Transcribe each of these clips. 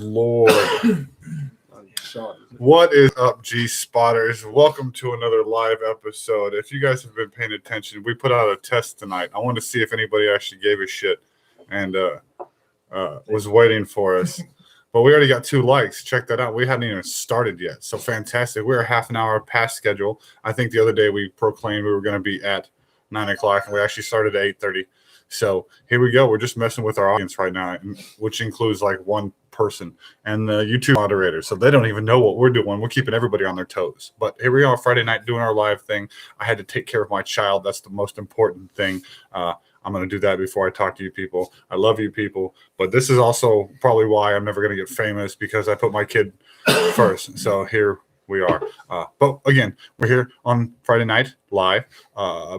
Lord. What is up, G Spotters? Welcome to another live episode. If you guys have been paying attention, we put out a test tonight. I want to see if anybody actually gave a shit and was waiting for us. But we already got 2 likes. Check that out. We hadn't even started yet. So fantastic. We're half an hour past schedule. I think the other day we proclaimed we were going to be at 9 o'clock, and we actually started at 8:30. So here we go. We're just messing with our audience right now, which includes like one person and the YouTube moderator. So they don't even know what we're doing. We're keeping everybody on their toes. But here we are Friday night doing our live thing. I had to take care of my child. That's the most important thing. I'm going to do that before I talk to you people. I love you people. But this is also probably why I'm never going to get famous, because I put my kid first. So here we are. But again, we're here on Friday night live,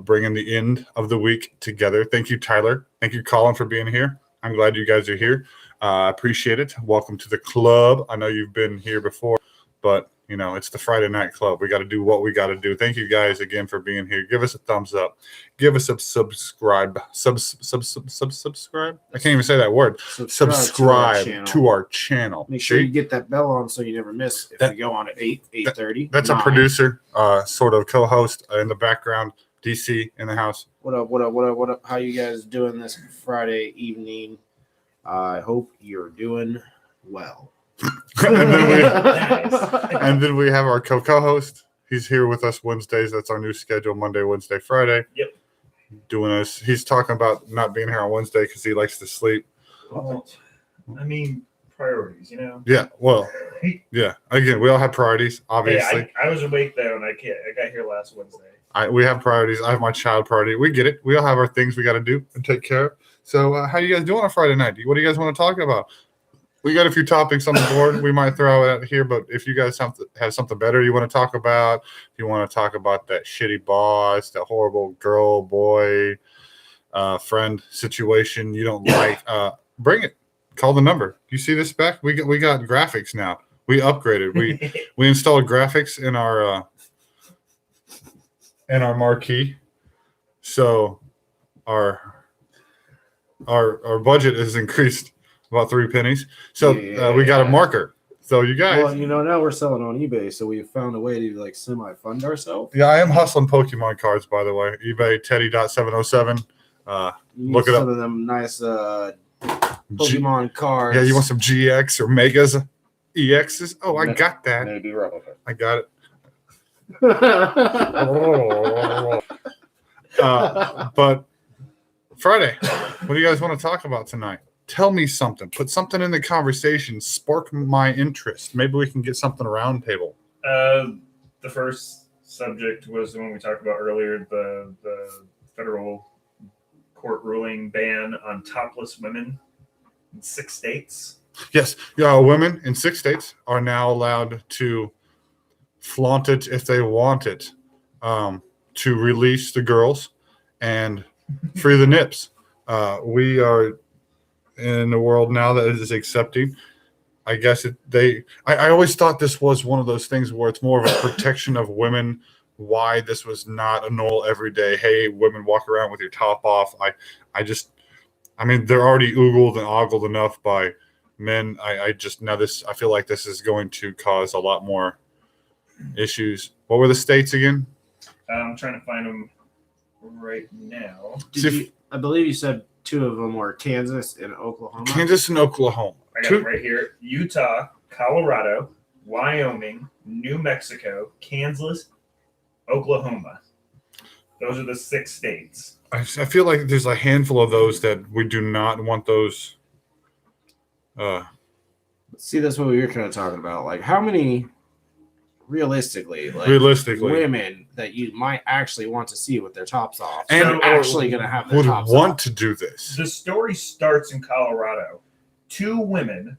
bringing the end of the week together. Thank you, Tyler. Thank you, Colin, for being here. I'm glad you guys are here. Appreciate it. Welcome to the club. I know you've been here before, but you know, it's the Friday night club. We got to do what we got to do. Thank you guys again for being here. Give us a thumbs up. Give us a subscribe. Subscribe. I can't even say that word. Subscribe to our channel. Make sure you get that bell on so you never miss if we go on at 8:30. That's 9. A producer, sort of co-host in the background. DC in the house. What up? How you guys doing this Friday evening? I hope you're doing well. and then we have our co-host. He's here with us Wednesdays. That's our new schedule: Monday, Wednesday, Friday. Yep. Doing us. He's talking about not being here on Wednesday because he likes to sleep. Well, I mean, priorities, you know. Yeah. Well. Yeah. Again, we all have priorities. Obviously. Hey, I was awake though, and I got here last Wednesday. We have priorities. I have my child priority. We get it. We all have our things we got to do and take care of. So, how you guys doing on Friday night? What do you guys want to talk about? We got a few topics on the board. We might throw it out here, but if you guys have something better you want to talk about, if you want to talk about that shitty boss, that horrible girl, boy, friend situation you don't like, bring it. Call the number. You see this spec? We got graphics now. We upgraded. We installed graphics in our marquee, so our budget has increased about 3 pennies. So we got a marker. So you guys. Well, you know, now we're selling on eBay, so we found a way to like semi-fund ourselves. Yeah, I am hustling Pokemon cards, by the way. eBay Teddy.707. Look it up. Some of them nice Pokemon cards. Yeah, you want some GX or Megas, EXs? Oh, I got that. Maybe relevant. I got it. But Friday, what do you guys want to talk about tonight? Tell me something. Put something in the conversation. Spark my interest. Maybe we can get something round table. The first subject was the one we talked about earlier, the federal court ruling ban on topless women in 6 states. Yes, women in 6 states are now allowed to flaunt it if they want it, to release the girls and free the nips. We are in a world now that is accepting. I guess I always thought this was one of those things where it's more of a protection of women. Why this was not a normal everyday, hey, women walk around with your top off. I mean, they're already oogled and ogled enough by men. I feel like this is going to cause a lot more issues. What were the states again? I'm trying to find them right now. I believe you said 2 of them were Kansas and Oklahoma. Kansas and Oklahoma. I got it right here. Utah, Colorado, Wyoming, New Mexico, Kansas, Oklahoma. Those are the 6 states. I feel like there's a handful of those that we do not want those. See, that's what we were kind of talking about. Like, how many realistically women that you might actually want to see with their tops off and are actually going to have their tops off? Would want to do this. The story starts in Colorado. 2 women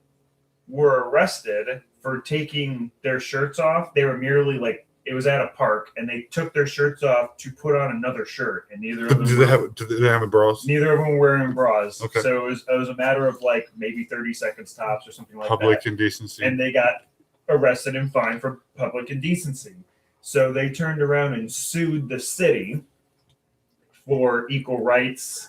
were arrested for taking their shirts off. They were merely like, it was at a park, and they took their shirts off to put on another shirt, and neither of them did they have bras? Neither of them were wearing bras. Okay. So it was a matter of like maybe 30 seconds tops or something like that. Public indecency. And they got arrested and fined for public indecency. So they turned around and sued the city for equal rights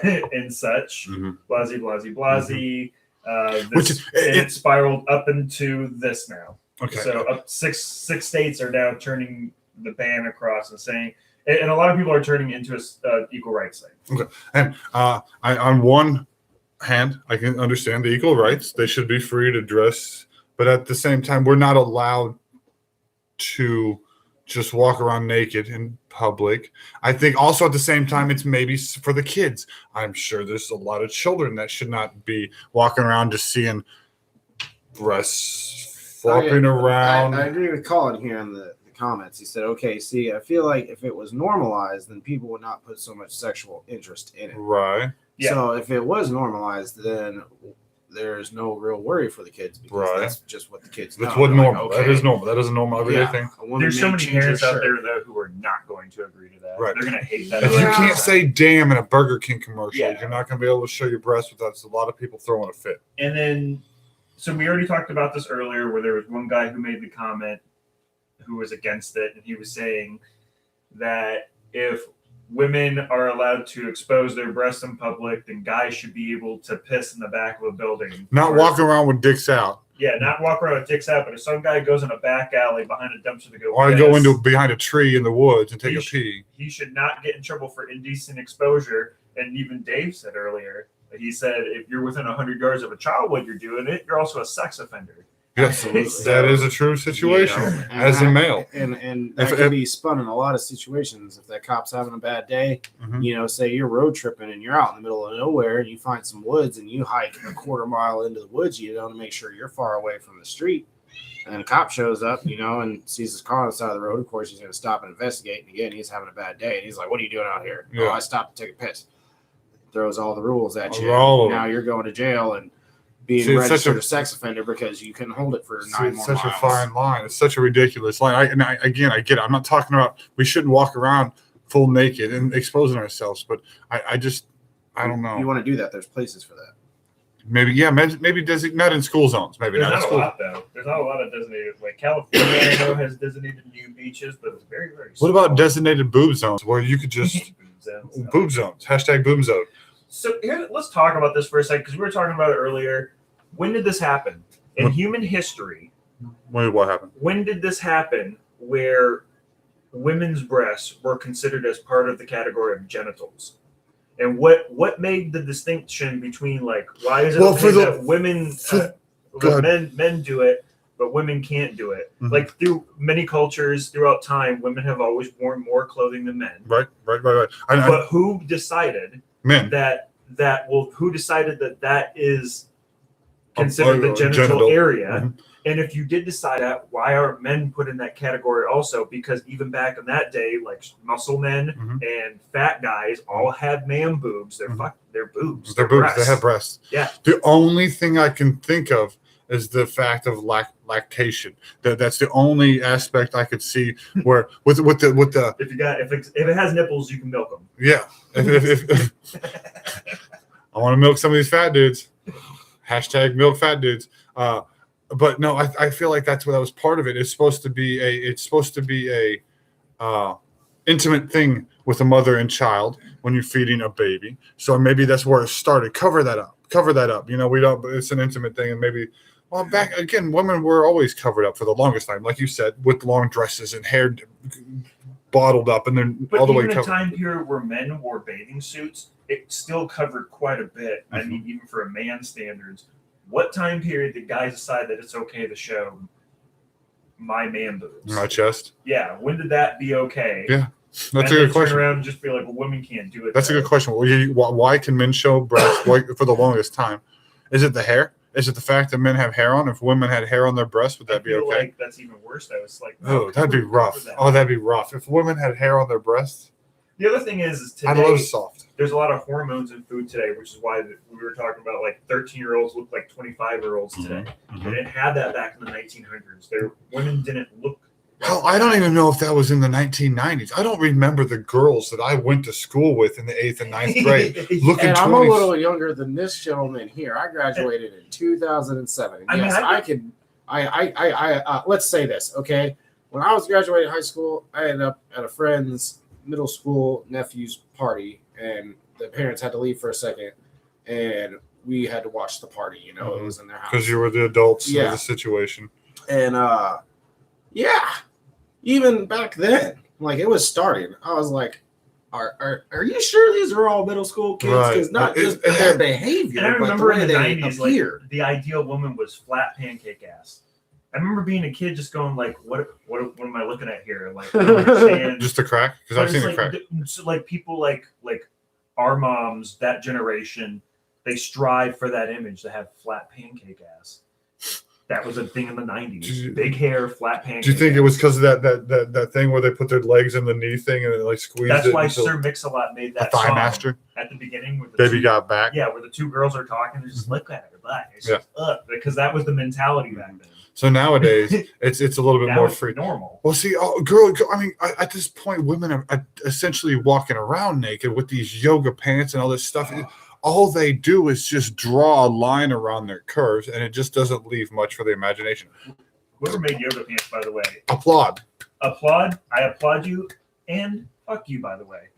and such. Mm-hmm. Blasey, blasey, blasey. It spiraled up into this now. Okay. So up six states are now turning the ban across and saying, and a lot of people are turning into a equal rights thing. Okay. And I, on one hand, I can understand the equal rights. They should be free to dress, but at the same time, we're not allowed to just walk around naked in public. I think also at the same time, it's maybe for the kids. I'm sure there's a lot of children that should not be walking around just seeing breasts flopping around. I agree with Colin here in the comments. He said, okay, see, I feel like if it was normalized, then people would not put so much sexual interest in it. Right. Yeah. So if it was normalized, then there's no real worry for the kids because that's just what the kids know. That's what normal. Like, okay. That is normal. That is a normal everyday thing. There's so many parents out there though who are not going to agree to that. Right. They're going to hate that. If you can't say damn in a Burger King commercial, you're not going to be able to show your breasts without a lot of people throwing a fit. And then, so we already talked about this earlier where there was one guy who made the comment who was against it. And he was saying that if women are allowed to expose their breasts in public, then guys should be able to piss in the back of a building. Not walk around with dicks out. Yeah, not walk around with dicks out, but if some guy goes in a back alley behind a dumpster to go or piss, go into behind a tree in the woods and take a pee. He should not get in trouble for indecent exposure. And even Dave said earlier, he said if you're within 100 yards of a child when you're doing it, you're also a sex offender. Yes, that is a true situation as a male. And that can be spun in a lot of situations. If that cop's having a bad day, say you're road tripping and you're out in the middle of nowhere and you find some woods and you hike a quarter mile into the woods, to make sure you're far away from the street. And a cop shows up, and sees his car on the side of the road. Of course, he's going to stop and investigate. And again, he's having a bad day. And he's like, what are you doing out here? Yeah. Oh, I stopped to take a piss. Throws all the rules at you. Now you're going to jail and being registered a sex offender because you couldn't hold it for 9 more miles. It's such a fine line. It's such a ridiculous line. I get it. I'm not talking about we shouldn't walk around full naked and exposing ourselves, but I don't know. You want to do that? There's places for that. Maybe not in school zones. Maybe there's not in school. A lot though. There's not a lot of designated. Like California, I know has designated new beaches, but it's very very. What about designated boob zones where you could just boob zones? Hashtag boob zone. So here, let's talk about this for a second because we were talking about it earlier. When did this happen in human history? What happened? When did this happen where women's breasts were considered as part of the category of genitals? And what made the distinction between why is it that women men do it but women can't do it? Mm-hmm. Through many cultures throughout time, women have always worn more clothing than men. Right. But who decided? Men. Who decided that is considered the genital area? Mm-hmm. And if you did decide that, why aren't men put in that category also? Because even back in that day, muscle men and fat guys all had man boobs. They're they're boobs. They're boobs. Breasts. They have breasts. Yeah. The only thing I can think of is the fact of lactation. That's the only aspect I could see where with the if it has nipples, you can milk them. Yeah. If I want to milk some of these fat dudes. Hashtag milk fat dudes. But no, I feel like that was part of it. It's supposed to be a intimate thing with a mother and child when you're feeding a baby. So maybe that's where it started. Cover that up. We don't. It's an intimate thing, and maybe. Well, back again, women were always covered up for the longest time, like you said, with long dresses and hair bottled up, and then all the way covered. But even a time period where men wore bathing suits, it still covered quite a bit. I mean, even for a man's standards. What time period did guys decide that it's okay to show my man boobs? My chest? Yeah. When did that be okay? Yeah. That's a good question. Turn around and just be like, well, women can't do it. That's a good question. Why can men show breasts for the longest time? Is it the hair? Is it the fact that men have hair on? If women had hair on their breasts, would that be okay? Like that's even worse. Though it's that'd be rough. That'd be rough. If women had hair on their breasts. The other thing is today, I love soft. There's a lot of hormones in food today, which is why we were talking about 13-year-olds look like 25-year-olds today. They didn't have that back in the 1900s. Women didn't look. Hell, I don't even know if that was in the 1990s. I don't remember the girls that I went to school with in the 8th and 9th grade. Looking and I'm a little younger than this gentleman here. I graduated in 2007. And let's say this, okay? When I was graduating high school, I ended up at a friend's middle school nephew's party, and the parents had to leave for a second, and we had to watch the party. You know, it was in their house because you were the adults Yeah. of the situation. and even back then, like it was starting. I was like, are you sure these are all middle school kids? Right. Because not just their behavior, And I but remember the in way the they 90s, like, appeared. the ideal woman was flat pancake ass. I remember being a kid just going like, what am I looking at here? Like, I don't understand. Just a crack? Because But I've it's seen a crack. so like people like our moms, that generation, they strive for that image to have flat pancake ass. That was a thing in the 90s. Big hair, flat pancake. Do you think it was because of that thing where they put their legs in the knee thing and then like squeezed That's it? why until Sir Mix-a-Lot made a that thigh song master? at the beginning with the Baby two, got back. yeah, where the two girls are talking and just look at her butt. It's Yeah. just, because that was the mentality back then. So nowadays, it's a little bit Now more it's free. normal. Well, see, I mean, at this point, women are essentially walking around naked with these yoga pants and all this stuff. All they do is just draw a line around their curves, and it just doesn't leave much for the imagination. Whoever made yoga pants, by the way, Applaud. I applaud you, and fuck you, by the way,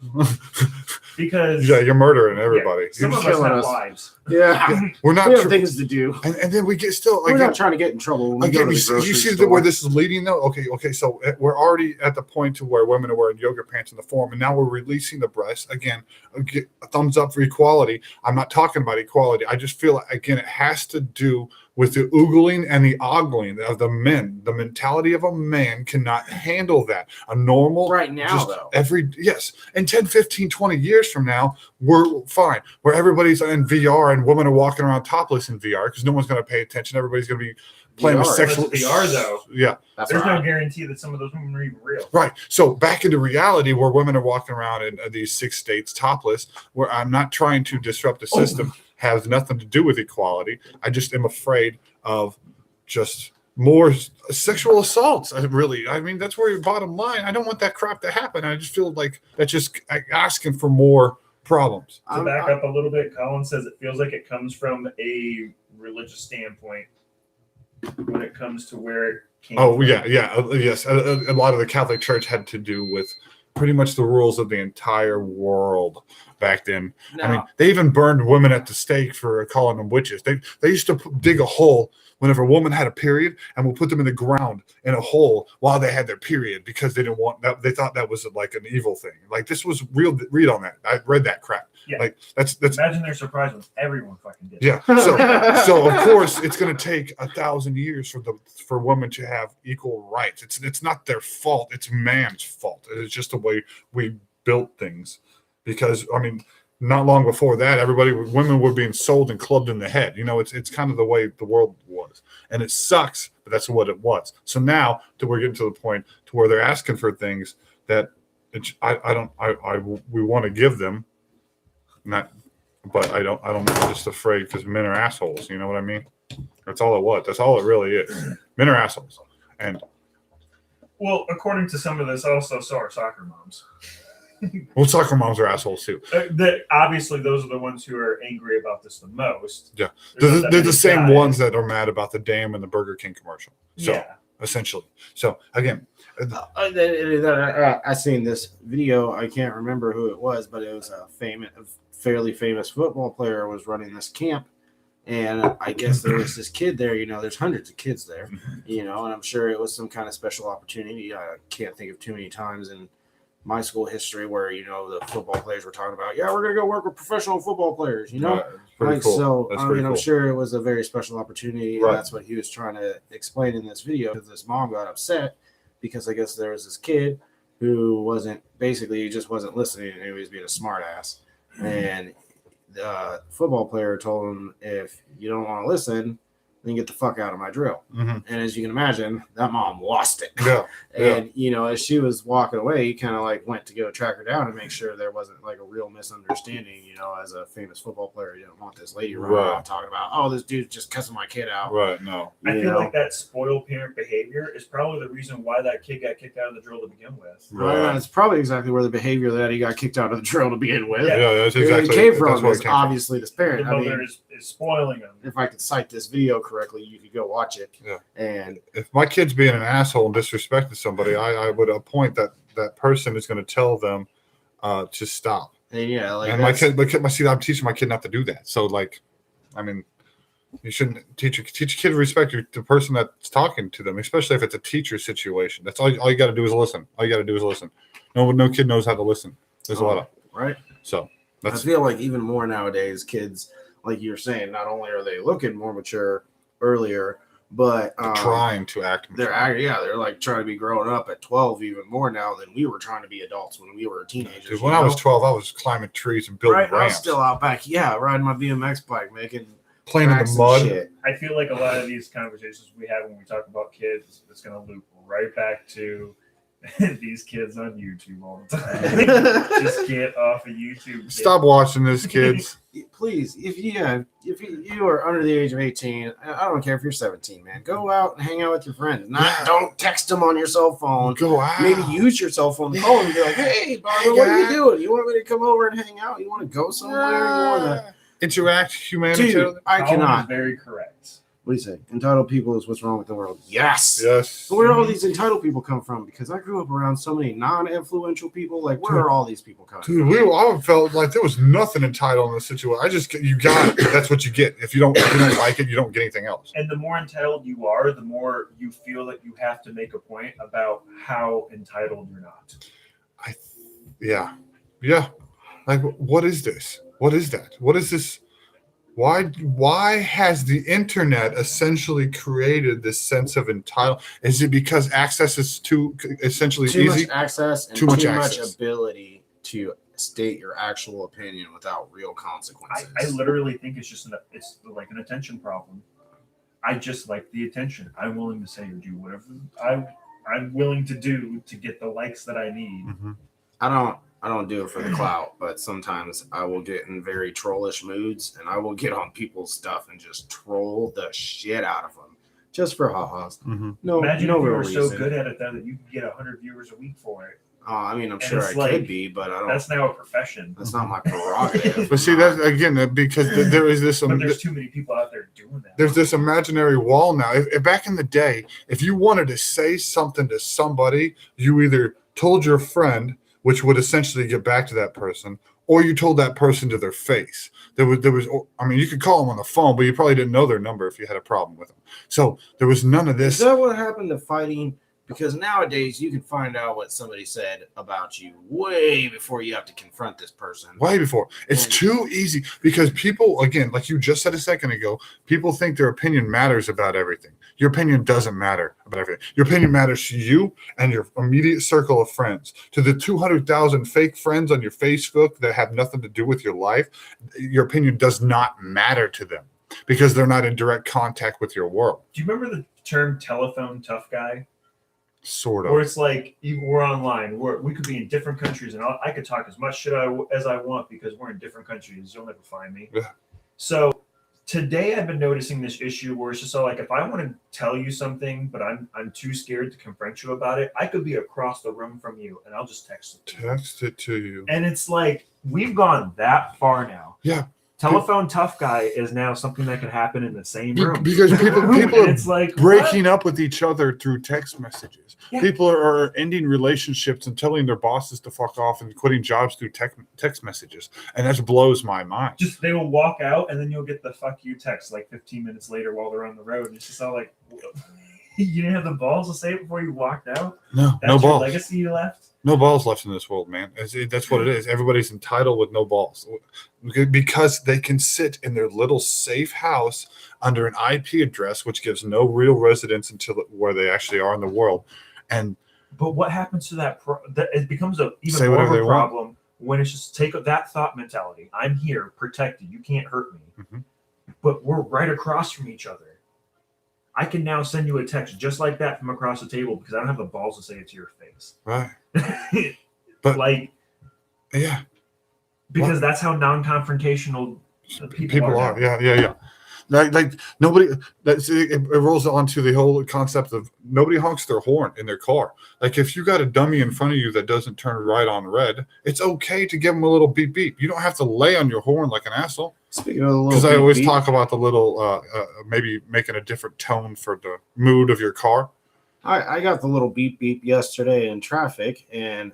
because Yeah, you're murdering everybody. yeah, some You're of just- us have killing us. lives. Yeah, we're not, we have tr- things to do. and then we get still We're again. not trying to get in trouble when we go Again, to you the grocery see store. where this is leading, though. Okay. So we're already at the point to where women are wearing yoga pants in the form, and now we're releasing the breasts again. A thumbs up for equality. I'm not talking about equality. I just feel again it has to do with the oogling and the ogling of the men. The mentality of a man cannot handle that. A normal Right now, just though. yes. In 10, 15, 20 years from now, we're fine. Where everybody's in VR and women are walking around topless in VR because no one's going to pay attention. Everybody's going to be playing with VR. sexual That's VR, though. Yeah. That's There's right. no guarantee that some of those women are even real. Right. So back into reality where women are walking around in these 6 states topless, where I'm not trying to disrupt the system, has nothing to do with equality. I just am afraid of just more sexual assaults. I mean, that's where your bottom line. I don't want that crap to happen. I just feel like that's just asking for more problems. To back up a little bit, Colin says it feels like it comes from a religious standpoint when it comes to where it came Oh, from. yes. A lot of the Catholic Church had to do with pretty much the rules of the entire world back then. I mean, they even burned women at the stake for calling them witches. They used to dig a hole whenever a woman had a period, and we'll put them in the ground in a hole while they had their period because they didn't want that. They thought that was like an evil thing. Like this was real. Read on that. I read that crap. Yeah. Like that's Imagine their surprise when everyone fucking did. yeah. So of course it's going to take 1,000 years for women to have equal rights. It's not their fault. It's man's fault. It's just the way we built things. Because I mean, not long before that, women were being sold and clubbed in the head. You know, it's kind of the way the world was, and it sucks, but that's what it was. So now we're getting to the point to where they're asking for things that we want to give them. Not, but I don't. I'm just afraid because men are assholes. You know what I mean? That's all it was. That's all it really is. Men are assholes. And Well, according to some of this, also so are soccer moms. well, soccer moms are assholes too. Obviously, those are the ones who are angry about this the most. Yeah, There's not that they're the many same guys. ones that are mad about the Dam and the Burger King commercial. So Yeah. essentially, so again, I seen this video. I can't remember who it was, but it was a fairly famous football player was running this camp, and I guess there was this kid there. You know, there's hundreds of kids there. You know, and I'm sure it was some kind of special opportunity. I can't think of too many times in my school history where the football players were talking about, yeah, we're gonna go work with professional football players. You know. pretty Like, cool. so, That's I pretty mean, I'm cool. sure it was a very special opportunity, Right. and that's what he was trying to explain in this video. Because this mom got upset because I guess there was this kid who he just wasn't listening, and he was being a smart ass. And the football player told him, if you don't want to listen, then get the fuck out of my drill. Mhm. And as you can imagine, that mom lost it. Yeah. And as she was walking away, he kind of like went to go track her down and make sure there wasn't like a real misunderstanding. As a famous football player, you don't want this lady running Right. around talking about, oh, this dude's just cussing my kid out. Right. No. I You feel know? like that spoiled parent behavior is probably the reason why that kid got kicked out of the drill to begin with. Right. It's probably exactly where the behavior that he got kicked out of the drill to begin with. Yeah. That's Where exactly. it came that's from where is it came from. obviously this The parent. I mother mean, is spoiling him. if I could cite this video correctly, you could go watch it. Yeah. And If my kid's being an asshole and disrespecting somebody, I would appoint that person is going to tell them to stop. yeah, like And my kid, I'm teaching my kid not to do that. So like, I mean, you shouldn't teach a kid to respect the person that's talking to them, especially if it's a teacher situation. That's all you got to do is listen. All you got to do is listen. No kid knows how to listen. There's a lot of right. So I feel like even more nowadays, kids, like you're saying, not only are they looking more mature earlier, but trying to act mature. They're like trying to be growing up at 12 even more now than we were trying to be adults when we were teenagers. Dude, when I was 12, I was climbing trees and building ramps. I was still out back, riding my BMX bike, playing in the mud. Shit. I feel like a lot of these conversations we have when we talk about kids, it's going to loop right back to these kids on YouTube all the time. Just get off of YouTube. Kid. Stop watching this, kids. Please, if you are under the age of 18, I don't care if you're 17, man. Go out and hang out with your friends. Don't text them on your cell phone. Go out. Maybe use your cell phone to call them and be like, "Hey, Barbara, what are you doing? You want me to come over and hang out? You want to go somewhere? You want to interact humanity?" Dude, I cannot. Is very correct. What do you say? Entitled people is what's wrong with the world. Yes. Yes. But where do all these entitled people come from? Because I grew up around so many non-influential people. Like, where are all these people coming from? Dude, I felt like there was nothing entitled in this situation. You got it. That's what you get. If you don't like it, you don't get anything else. And the more entitled you are, the more you feel that you have to make a point about how entitled you're not. Yeah. Like, what is this? What is that? What is this? Why has the internet essentially created this sense of entitlement? Is it because access is too easy? Much access and too much ability to state your actual opinion without real consequences? I literally think it's like an attention problem. I just like the attention. I'm willing to say or do whatever I'm willing to do to get the likes that I need. Mm-hmm. I don't do it for the clout, but sometimes I will get in very trollish moods and I will get on people's stuff and just troll the shit out of them just for ha-has. Mm-hmm. Imagine if you were so good at it that you could get 100 viewers a week for it. I mean, I'm sure I could be, but I don't. That's now a profession. That's not my prerogative. But see, that's again because there is this. But there's too many people out there doing that. There's this imaginary wall now. If back in the day, if you wanted to say something to somebody, you either told your friend, which would essentially get back to that person, or you told that person to their face. There was. I mean, you could call them on the phone, but you probably didn't know their number if you had a problem with them. So there was none of this. Is that what happened to fighting? Because nowadays you can find out what somebody said about you way before you have to confront this person. Way before. It's too easy because people, again, like you just said a second ago, people think their opinion matters about everything. Your opinion doesn't matter about everything. Your opinion matters to you and your immediate circle of friends. To the 200,000 fake friends on your Facebook that have nothing to do with your life, your opinion does not matter to them because they're not in direct contact with your world. Do you remember the term telephone tough guy? Sort of. Where it's like we're online. We could be in different countries, and I could talk as much shit as I want because we're in different countries. You'll never find me. Yeah. So today I've been noticing this issue where it's just so like if I want to tell you something, but I'm too scared to confront you about it, I could be across the room from you, and I'll just text it to you. Text it to you. And it's like we've gone that far now. Yeah. Telephone tough guy is now something that can happen in the same room because people are it's like breaking up with each other through text messages. Yeah. People are ending relationships and telling their bosses to fuck off and quitting jobs through text messages, and that blows my mind. Just they will walk out, and then you'll get the "fuck you" text like 15 minutes later while they're on the road, and it's just all like, you didn't have the balls to say it before you walked out. No, That's no your balls. legacy you left. No balls left in this world, man. That's what it is. Everybody's entitled with no balls because they can sit in their little safe house under an IP address, which gives no real residence until where they actually are in the world. But what happens to that? It becomes even more of a problem want. When it's just take that thought mentality. I'm here, protected. You can't hurt me. Mm-hmm. But we're right across from each other. I can now send you a text just like that from across the table because I don't have the balls to say it to your face. Right. But like, yeah, because that's how non-confrontational people are. Yeah. Like nobody. It rolls onto the whole concept of nobody honks their horn in their car. Like if you got a dummy in front of you that doesn't turn right on red, it's okay to give them a little beep beep. You don't have to lay on your horn like an asshole. Speaking of the little, because I always talk about the little maybe making a different tone for the mood of your car. I got the little beep beep yesterday in traffic, and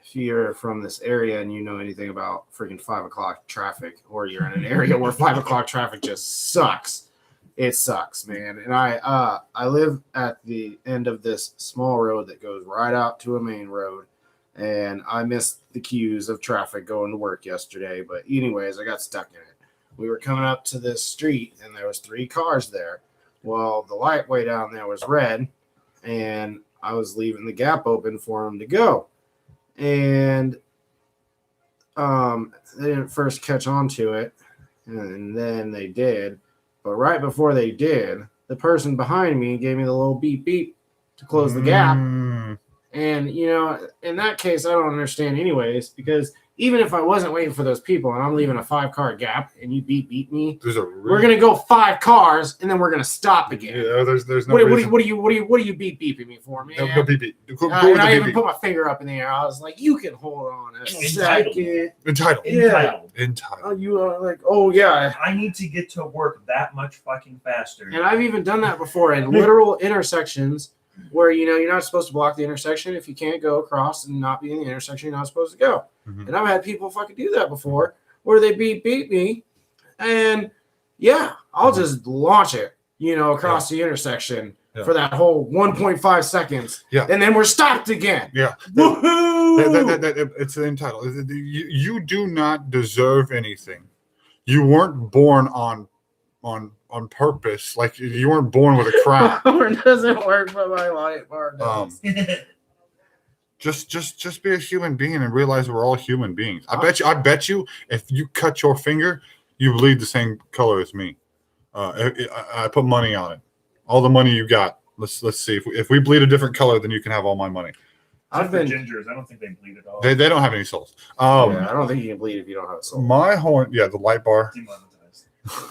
if you're from this area and you know anything about freaking 5 o'clock traffic, or you're in an area where 5 o'clock traffic just sucks, it sucks, man. And I live at the end of this small road that goes right out to a main road, and I missed the queues of traffic going to work yesterday. But anyways, I got stuck in it. We were coming up to this street, and there was 3 cars there. Well, the light way down there was red, and I was leaving the gap open for them to go. And they didn't first catch on to it, and then they did. But right before they did, the person behind me gave me the little beep beep to close the gap. And, you know, in that case, I don't understand anyways, because even if I wasn't waiting for those people and I'm leaving a 5-car gap and you beep me, we're gonna go 5 cars and then we're gonna stop again. Yeah, there's no. What are you beep beeping me for, man? No beep beep. And I even put my finger up in the air. I was like, you can hold on a second. Entitled. Yeah. Entitled. You are like, oh yeah. I need to get to work that much fucking faster. And I've even done that before in literal intersections where, you know, you're not supposed to block the intersection. If you can't go across and not be in the intersection, you're not supposed to go. Mm-hmm. And I've had people fucking do that before where they beep me. And yeah, I'll just launch it, you know, across the intersection for that whole 1.5 seconds. Yeah. And then we're stopped again. Yeah. Woohoo! It's entitled. You do not deserve anything. You weren't born on purpose. Like, you weren't born with a crown. It doesn't work, but my light bar does. Just be a human being and realize we're all human beings. I bet you if you cut your finger, you bleed the same color as me. I put money on it. All the money you got. Let's see if we bleed a different color, then you can have all my money. I've been gingers. I don't think they bleed at all. They don't have any souls. I don't think you can bleed if you don't have a soul. My horn, the light bar.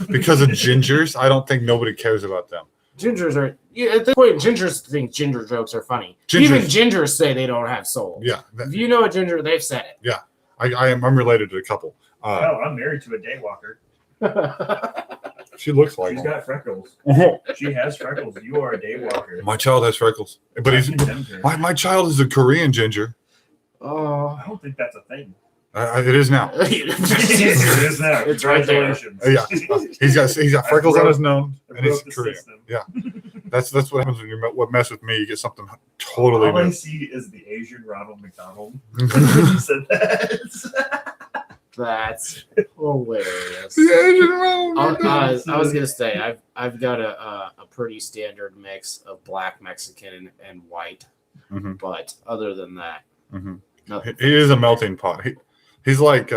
Because of gingers, I don't think nobody cares about them. Gingers are at this point. Gingers think ginger jokes are funny. Even gingers say they don't have souls. Yeah, if you know a ginger, they've said it. Yeah, I'm related to a couple. I'm married to a daywalker. She looks like she's got freckles. She has freckles. You are a daywalker. My child has freckles, but my child is a Korean ginger. Oh, I don't think that's a thing. It is now. It is now. It's right there. Yeah, he's got freckles on his nose, and he's Korean. Yeah, that's what happens when you mess with me. You get something totally new. All I see is the Asian Ronald McDonald. You said that. That's hilarious. The Asian Ronald. I was gonna say I've got a pretty standard mix of black, Mexican, and white, but other than that, nothing. He is a melting pot. He's like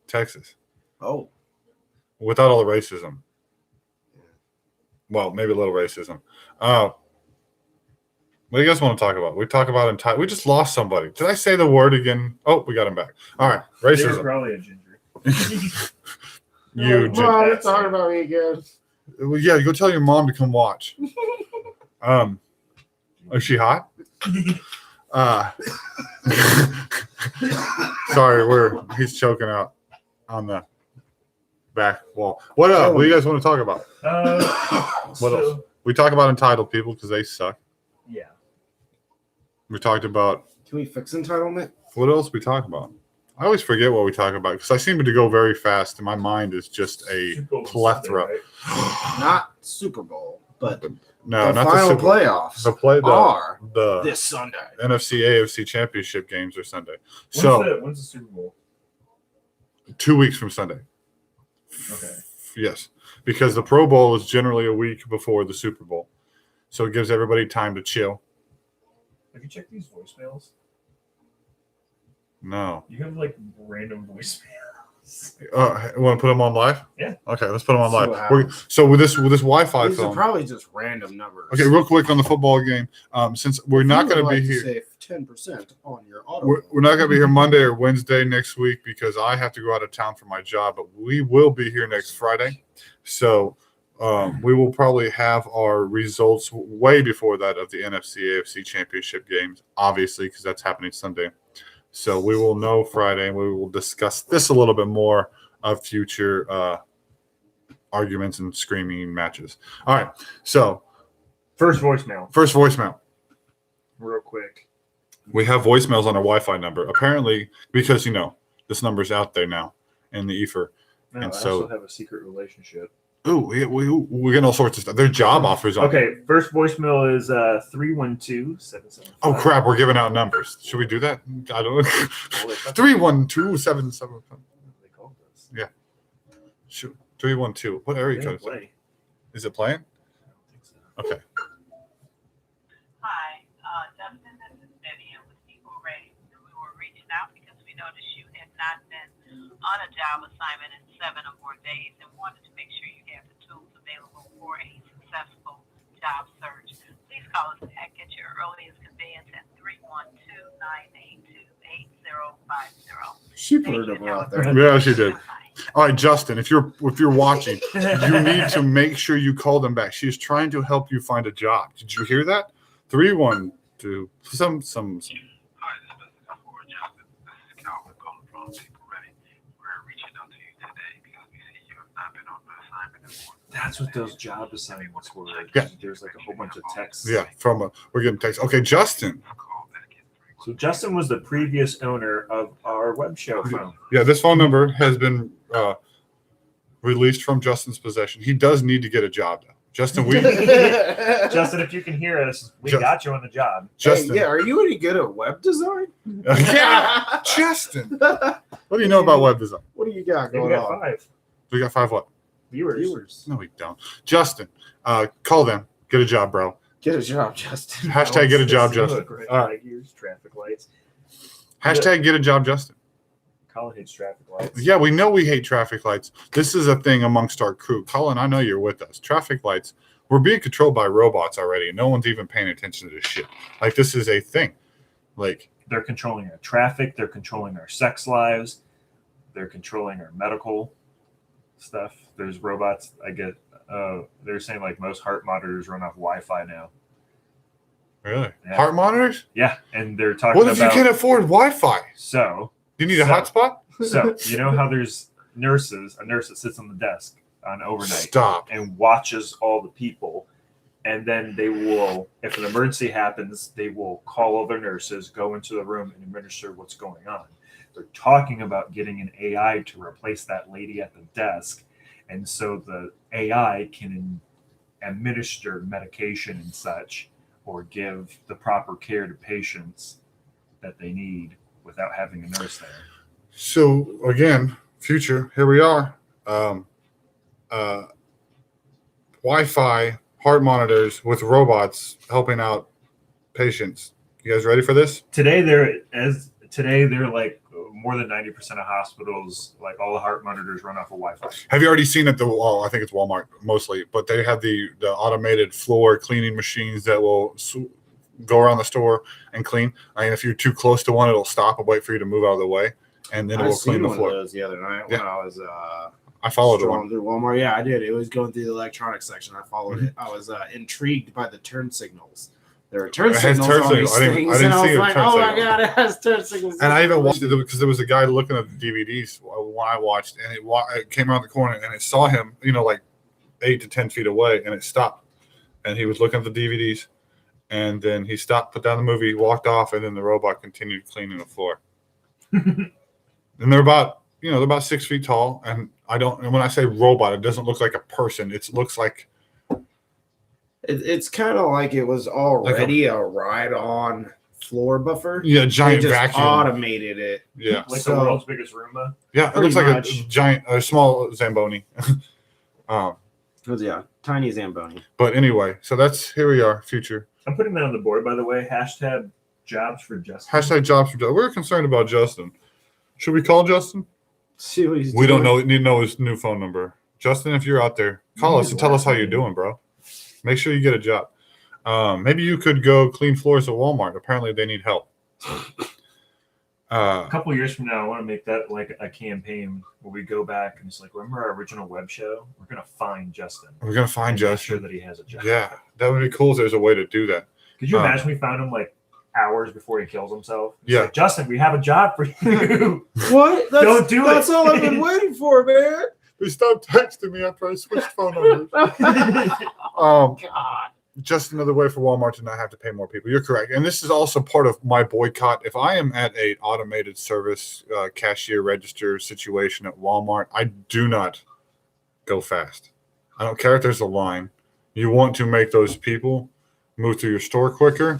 Texas. Oh. Without all the racism. Well, maybe a little racism. What do you guys want to talk about? We talk about entitled. We just lost somebody. Did I say the word again? Oh, we got him back. All right. Racism. They were probably a ginger. You ginger. Mom, talking about me again. Well, yeah, go tell your mom to come watch. Is she hot? Sorry, he's choking out on the back wall. What do you guys want to talk about? What else? We talk about entitled people because they suck. Yeah. We talked about. Can we fix entitlement? What else we talk about? I always forget what we talk about because I seem to go very fast and my mind is just a plethora. Sunday, right? Not Super Bowl, but no, the not final the Super playoffs. Are the this Sunday. NFC AFC championship games are Sunday. When's the Super Bowl? 2 weeks from Sunday. Okay. Yes, because the Pro Bowl is generally a week before the Super Bowl, so it gives everybody time to chill. Have you checked these voicemails? No. You have like random voicemails. Want to put them on live? Yeah. Okay, let's put them on live. So with this Wi-Fi these phone, are probably just random numbers. Okay, real quick on the football game. Since we're not going to be here, save 10% on your auto. We're not going to be here Monday or Wednesday next week because I have to go out of town for my job. But we will be here next Friday, so we will probably have our results way before that of the NFC AFC championship games, obviously, because that's happening Sunday. So we will know Friday, and we will discuss this a little bit more of future arguments and screaming matches. All right. So first voicemail. Real quick. We have voicemails on our Wi-Fi number. Apparently, because this number's out there now in the ether. No, And I so- also have a secret relationship. Ooh, we're getting all sorts of stuff. There's job offers on. Okay, first voicemail is 312-775. Oh crap, we're giving out numbers. Should we do that? I don't know. 312-775. They called us. Shoot. 312. What area They code don't is it? play. Is it playing? I don't think so. Okay. Hi, Justin, this is Vivian with People Ready. We were reaching out because we noticed you had not been on a job assignment in 7 or more days and wanted to make sure you have the tools available for a successful job search. Please call us back at your earliest convenience at 312-982-8050. She blurred over out there. Yeah, she did. All right, Justin, if you're watching, you need to make sure you call them back. She's trying to help you find a job. Did you hear that? 312 some. Hi, this is Mr. Ford Johnson. This is Calvin calling from People Ready. We're reaching out to you today because we see you have not been on an assignment in more than That's what those job assignments were. Yeah. There's like a whole bunch of texts. Yeah, we're getting text. Okay, Justin. call back in 312. So Justin was the previous owner of our web show phone. Yeah, this phone number has been released from Justin's possession. He does need to get a job though. Justin, Justin, if you can hear us, we Just- got you on the job. Justin. Hey, yeah, are you any good at web design? Yeah, Justin. What do you know about web design? What do you got We going got on? 5 We got 5 what? viewers. No, we don't. Justin, call them. Get a job, bro. Get a job, Justin. Hashtag get a job, Justin. Look, right, All right here's traffic lights. Hashtag get a job, Justin. Colin hates traffic lights. Yeah, we know we hate traffic lights. This is a thing amongst our crew. Colin, I know you're with us. Traffic lights, we're being controlled by robots already. No one's even paying attention to this shit. Like, this is a thing. Like, They're controlling our traffic. They're controlling our sex lives. They're controlling our medical stuff. There's robots. I get. They're saying like most heart monitors run off Wi-Fi now. really? Yeah. Heart monitors? Yeah, and they're talking What if you about. can't afford Wi-Fi? So, You need a So- hotspot? so you know how there's a nurse that sits on the desk on overnight Stop. and watches all the people, and then they will, if an emergency happens, they will call other nurses, go into the room, and administer what's going on. They're talking about getting an AI to replace that lady at the desk, and so the AI can administer medication and such, or give the proper care to patients that they need without having a nurse there. So, again, future, here we are. Wi-Fi, heart monitors with robots helping out patients. You guys ready for this? Today they're like more than 90% of hospitals, like all the heart monitors run off of Wi-Fi. Have you already seen at the wall? I think it's Walmart mostly, but they have the automated floor cleaning machines that will go around the store and clean. I mean, if you're too close to one, it'll stop and wait for you to move out of the way, and then it I will clean seen the one floor. of those the other night Yeah. when I was I followed the strolling one. through Walmart. Yeah, I did. It was going through the electronics section. I followed Mm-hmm. it. I was intrigued by the turn signals. There are turn It has signals turn on signals. these I didn't things, and I see was the like, turn "Oh my signals. god, it has turn signals!" And I even watched it because there was a guy looking at the DVDs when I watched, and it came around the corner and it saw him, like 8 to 10 feet away, and it stopped. And he was looking at the DVDs, and then he stopped, put down the movie, walked off, and then the robot continued cleaning the floor. And they're about 6 feet tall, and and when I say robot, it doesn't look like a person. It looks like It's kind of like it was already a ride-on floor buffer. a giant They just vacuum. automated it. Yeah, Like So- the world's biggest Roomba. yeah. It Pretty looks like much. a small Zamboni. Yeah, tiny Zamboni. But anyway, so here we are, future. I'm putting that on the board, by the way. Hashtag jobs for justice. Hashtag jobs for Justin. We're concerned about Justin. Should we call Justin? See what he's We don't doing. know. Need to know his new phone number. Justin, if you're out there, call us and tell us how you're doing, bro. Make sure you get a job. Maybe you could go clean floors at Walmart. Apparently, they need help. A couple years from now, I want to make that like a campaign where we go back and it's like, remember our original web show? We're gonna find Justin. We're gonna find and make sure Justin. that he has a job. Yeah, that would be cool if there's a way to do that. Could you imagine we found him like hours before he kills himself? It's Yeah. like, Justin, we have a job for you. What? That's, Don't do it. That's all I've been waiting for, man. They stopped texting me after I switched phone numbers. God. just another way for Walmart to not have to pay more people. You're correct. And this is also part of my boycott. If I am at a automated service cashier register situation at Walmart, I do not go fast. I don't care if there's a line. You want to make those people move through your store quicker,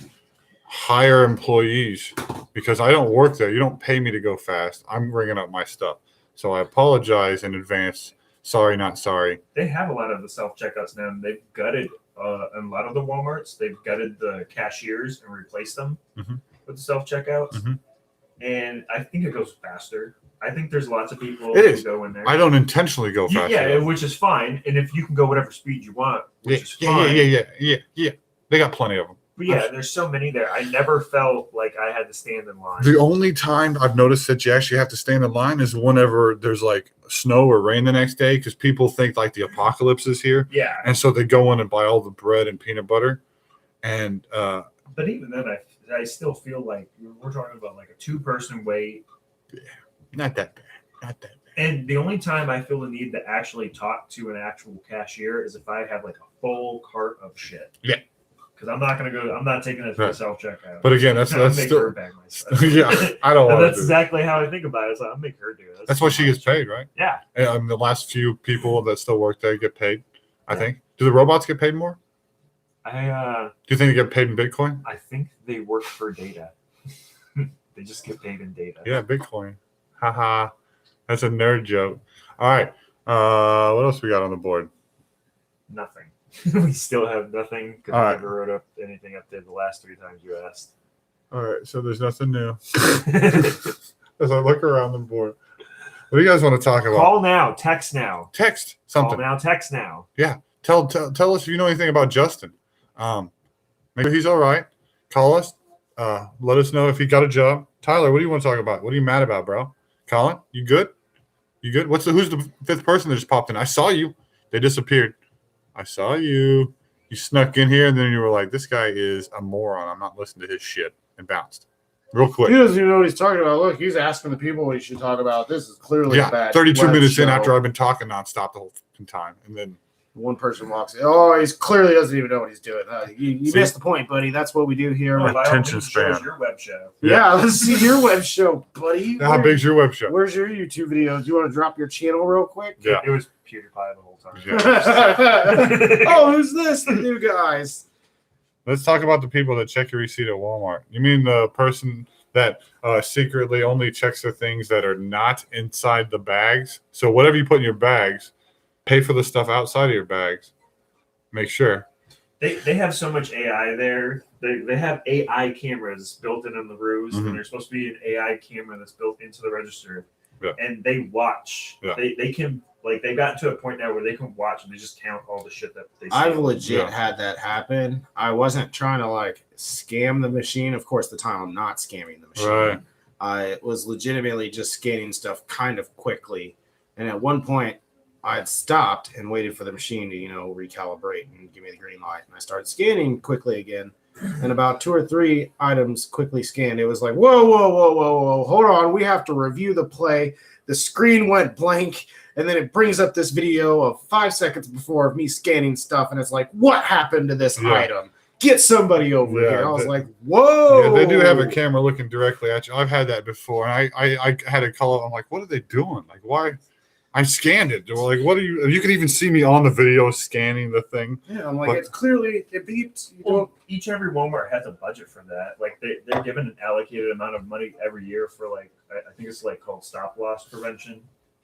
hire employees, because I don't work there. You don't pay me to go fast. I'm ringing up my stuff. So I apologize in advance. Sorry, not sorry. They have a lot of the self-checkouts now, and they've gutted a lot of the Walmarts. They've gutted the cashiers and replaced them with the self-checkouts. And I think it goes faster. I think there's lots of people who go in there. I don't intentionally go faster. Yeah, which is fine. And if you can go whatever speed you want, which is fine. Yeah. They got plenty of them. But yeah, there's so many there. I never felt like I had to stand in line. The only time I've noticed that you actually have to stand in line is whenever there's like snow or rain the next day, because people think like the apocalypse is here. Yeah. And so they go in and buy all the bread and peanut butter. And but even then, I still feel like we're talking about like a 2-person wait. Yeah, not that bad. And the only time I feel the need to actually talk to an actual cashier is if I have like a full cart of shit. Yeah. Because I'm not taking it to the self checkout. But again, that's still her bag my stuff. Yeah, I don't want to. That's exactly how I think about it. So I'll make her do it. That's what she gets paid, right? Yeah. And the last few people that still work there get paid, I think. Do the robots get paid more? Do you think they get paid in Bitcoin? I think they work for data. They just get paid in data. Yeah, Bitcoin. Haha. That's a nerd joke. All right. What else we got on the board? Nothing. We still have nothing because I never wrote up anything up there the last 3 times you asked. All right, so there's nothing new. As I look around the board, what do you guys want to talk about? Call now, text now. Text something. Call now, text now. Yeah, tell us if you know anything about Justin. Maybe he's all right. Call us. Let us know if he got a job. Tyler, what do you want to talk about? What are you mad about, bro? Colin, you good? You good? Who's the 5th person that just popped in? I saw you. They disappeared. I saw you. You snuck in here, and then you were like, this guy is a moron. I'm not listening to his shit, and bounced. Real quick. He doesn't even know what he's talking about. Look, he's asking the people what he should talk about. This is clearly a bad 32 minutes show. in after I've been talking nonstop the whole time. And then one person walks in. Oh, he clearly doesn't even know what he's doing. You missed the point, buddy. That's what we do here. Well, attention span. Your web show. Yeah, let's see your web show, buddy. How big's your web show? Where's your YouTube video? Do you want to drop your channel real quick? Yeah. It was PewDiePie the whole time. Yeah. Oh, who's this? The new guys. Let's talk about the people that check your receipt at Walmart. You mean the person that secretly only checks the things that are not inside the bags? So whatever you put in your bags, pay for the stuff outside of your bags. Make sure. They have so much AI there. They have AI cameras built in the rows, and there's supposed to be an AI camera that's built into the register. Yeah. And they watch. Yeah. They can, like, they got to a point now where they can watch and they just count all the shit that they see. I've legit had that happen. I wasn't trying to like scam the machine. Of course, the time I'm not scamming the machine. Right. I was legitimately just scanning stuff kind of quickly. And at one point, I had stopped and waited for the machine to, recalibrate and give me the green light. And I started scanning quickly again. And about 2 or 3 items quickly scanned. It was like, whoa. Hold on. We have to review the play. The screen went blank. And then it brings up this video of 5 seconds before of me scanning stuff. And it's like, what happened to this item? Get somebody over here. I was like, whoa. Yeah, they do have a camera looking directly at you. I've had that before. And I had a call. I'm like, what are they doing? Like, why? I scanned it. They were like, what are you? You can even see me on the video scanning the thing. Yeah, I'm like, it's clearly, it beeped. Every Walmart has a budget for that. Like, they're given an allocated amount of money every year for, like, I think it's like called stop loss prevention.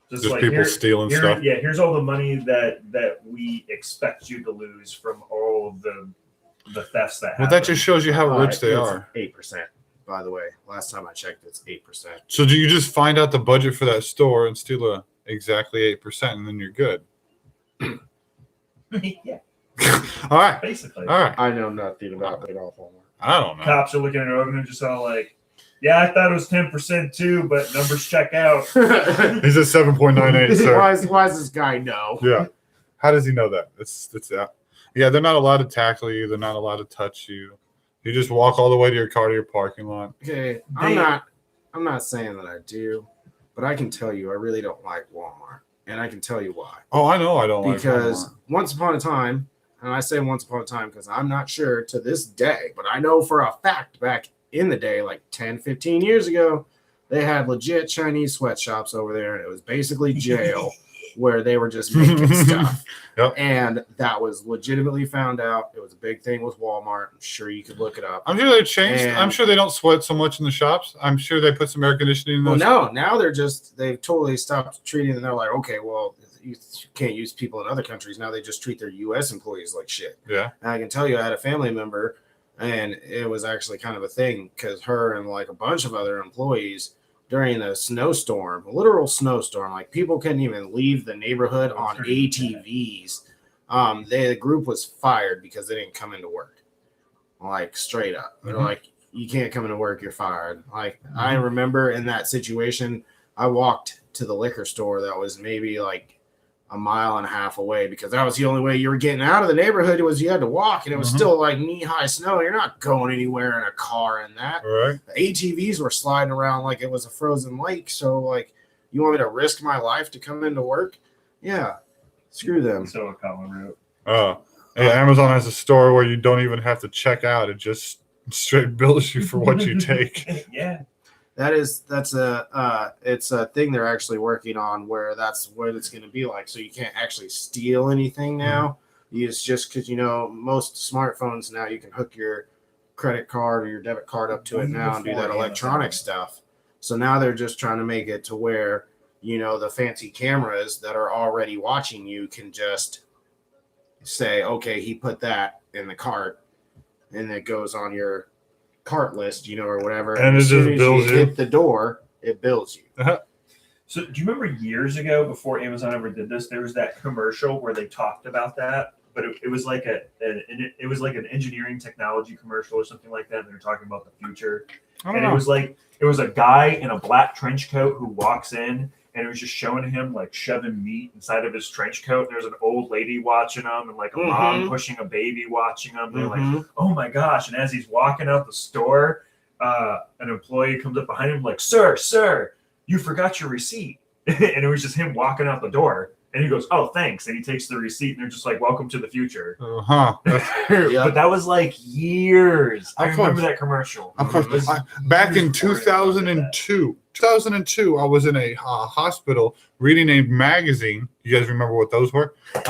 Just like people stealing stuff. Yeah, here's all the money that we expect you to lose from all of the thefts that happen. Well, that just shows you how rich they are. 8%, by the way. Last time I checked, it's 8%. So do you just find out the budget for that store and steal exactly 8%, and then you're good? Yeah. All right. Basically. All right. I know nothing about it all. I don't know. Cops are looking at it and just all like, yeah, I thought it was 10% too, but numbers check out. He's at 7.98, sir. Why does this guy know? Yeah. How does he know that? It's yeah, they're not allowed to tackle you. They're not allowed to touch you. You just walk all the way to your car to your parking lot. Okay, I'm not saying that I do, but I can tell you I really don't like Walmart, and I can tell you why. Oh, I know I don't like because once upon a time and I say once upon a time because I'm not sure to this day, but I know for a fact back in the day, like 10, 15 years ago, they had legit Chinese sweatshops over there, and it was basically jail where they were just making stuff. Yep. And that was legitimately found out. It was a big thing with Walmart. I'm sure you could look it up. I'm sure they changed. And- I'm sure they don't sweat so much in the shops. I'm sure they put some air conditioning in Well, those. now they've totally stopped treating them. They're like, okay, well, you can't use people in other countries. Now they just treat their U.S. employees like shit. Yeah. And I can tell you, I had a family member, and it was actually kind of a thing because her and like a bunch of other employees during a snowstorm, a literal snowstorm, like people couldn't even leave the neighborhood on ATVs. The group was fired because they didn't come into work. Like straight up. They're like, you can't come into work, you're fired. Like I remember in that situation, I walked to the liquor store that was maybe like a mile and a half away because that was the only way you were getting out of the neighborhood was you had to walk, and it was still like knee-high snow. You're not going anywhere in a car in that. Right. The ATVs were sliding around like it was a frozen lake. So like, you want me to risk my life to come into work? Yeah, screw them. So a common route. Hey, Amazon has a store where you don't even have to check out. It just straight bills you for what you take. Yeah. That's a thing they're actually working on where that's what it's going to be like. So you can't actually steal anything now. It's just because most smartphones now you can hook your credit card or your debit card up to it now and do that electronic stuff. So now they're just trying to make it to where the fancy cameras that are already watching you can just say, okay, he put that in the cart, and it goes on your cart list, or whatever. And it as soon just as bills you. hit the door, it bills you. So do you remember years ago, before Amazon ever did this, there was that commercial where they talked about that, but it was like it was like an engineering technology commercial or something like that. And they were talking about the future, and it was a guy in a black trench coat who walks in. And it was just showing him like shoving meat inside of his trench coat. There's an old lady watching him, and like a mom pushing a baby watching him. They're like, "Oh my gosh!" And as he's walking out the store, an employee comes up behind him like, "Sir, you forgot your receipt." And it was just him walking out the door. And he goes, "Oh, thanks." And he takes the receipt, and they're just like, "Welcome to the future." But that was like years. I remember that commercial. Back in 2002. 2002, I was in a hospital reading a magazine. You guys remember what those were? That's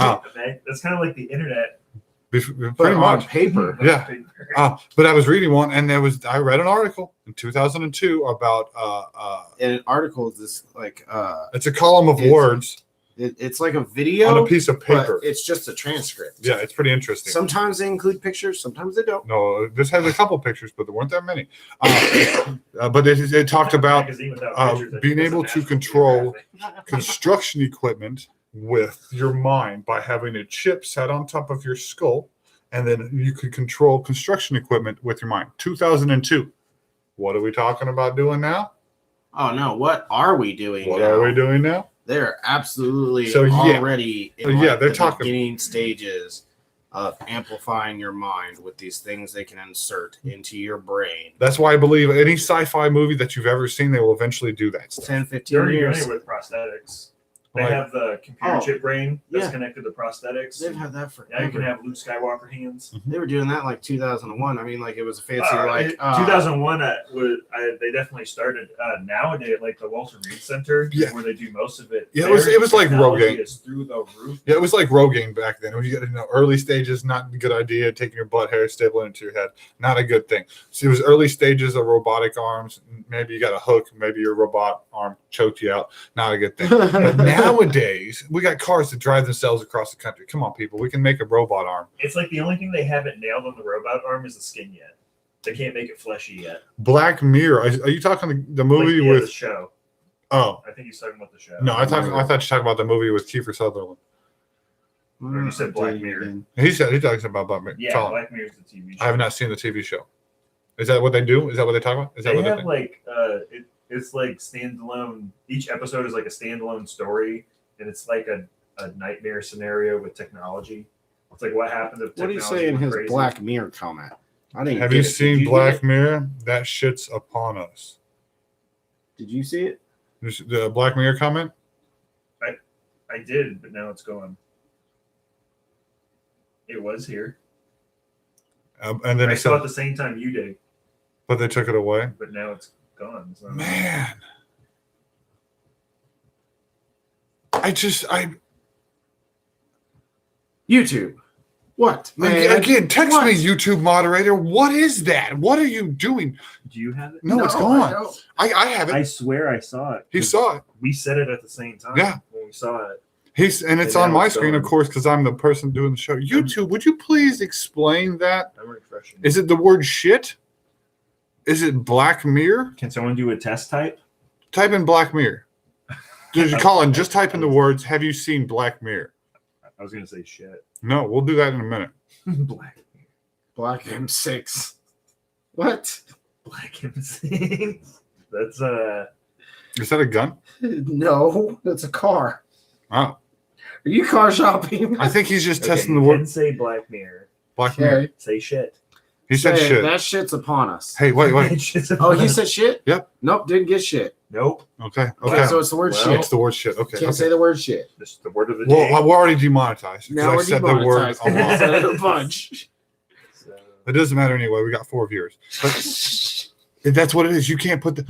kind of like the internet. Pretty much. Paper. Yeah. But I was reading one, and I read an article in 2002 about And an article is this like it's a column of words. It's like a video on a piece of paper. But it's just a transcript. Yeah, it's pretty interesting. Sometimes they include pictures, sometimes they don't. No, this has a couple pictures, but there weren't that many. But it talked about being able to control construction equipment with your mind by having a chip set on top of your skull, and then you could control construction equipment with your mind. 2002. What are we talking about doing now? Oh no, what are we doing What now? are we doing now? They're absolutely they're already in the talking beginning stages of amplifying your mind with these things they can insert into your brain. That's why I believe any sci-fi movie that you've ever seen, they will eventually do that stuff. 10, 15 They're already doing years. it with prosthetics. They Like- have the computer chip brain that's Yeah. connected to prosthetics. They've had that for Now you can have Luke Skywalker hands. They were doing that like 2001. I mean, like it was a fancy like 2001 they definitely started nowadays like the Walter Reed Center where they do most of it. Yeah, it was like Technology Rogaine. is through the roof. Yeah, it was like Rogaine back then. When you get early stages, not a good idea. Taking your butt hair, stapling it to your head, not a good thing. So it was early stages of robotic arms. Maybe you got a hook. Maybe your robot arm choked you out. Not a good thing. But nowadays, we got cars that drive themselves across the country. Come on, people. We can make a robot arm. It's like the only thing they haven't nailed on the robot arm is the skin yet. They can't make it fleshy yet. Black Mirror. Are you talking the movie the with? show. Oh I think he's talking about the show. no, I thought you were talking about the movie with Kiefer Sutherland. Or you said Black Mirror. He talks about Black Mirror. Yeah, Black Mirror's the TV show. I have not seen the TV show. Is that what they do? Is that what they talk about? Is that They what have they like it's like standalone. Each episode is like a standalone story, and it's like a nightmare scenario with technology. It's like what happens if what do you technology say in went his crazy. Black Mirror comment? I didn't. Have get you it. Did seen get Black it? Mirror? That shit's upon us. Did you see it? The Black Mirror comment? I did, but now it's gone. It was here. And then I it saw it said, the same time you did, but they took it away. but now it's gone. So. Man, YouTube. What? Man? again, text What? me, YouTube moderator. What is that? What are you doing? Do you have it? No, it's I gone. don't. I have it. I swear I saw it. He saw it. We said it at the same time. Yeah. When we saw it. And it's And on now my it's screen, of gone. course, because I'm the person doing the show. YouTube, would you please explain that? I'm refreshing. Is it the word shit? Is it Black Mirror? Can someone do a test type? Type in Black Mirror. Colin, just type in the words, have you seen Black Mirror? I was gonna say shit. No, we'll do that in a minute. Black Black M6. What? M6. That's Is that a gun? No, that's a car. Oh, Are you car shopping? I think he's just testing the you word can say Black Mirror. Black Mirror. Okay. Say shit. He said Say, shit. That shit's upon us. Hey, wait. Oh, he said shit? Yep. Nope, didn't get shit. Nope. Okay. Okay, so it's the word Well, shit. It's the word shit. Okay. Can't say the word shit. This is the word of the day. Well, we're already demonetized. 'cause Now I we're said the word demonetized. a lot. Said it a bunch. So, It doesn't matter anyway. We got 4 viewers. But that's what it is. You can't put the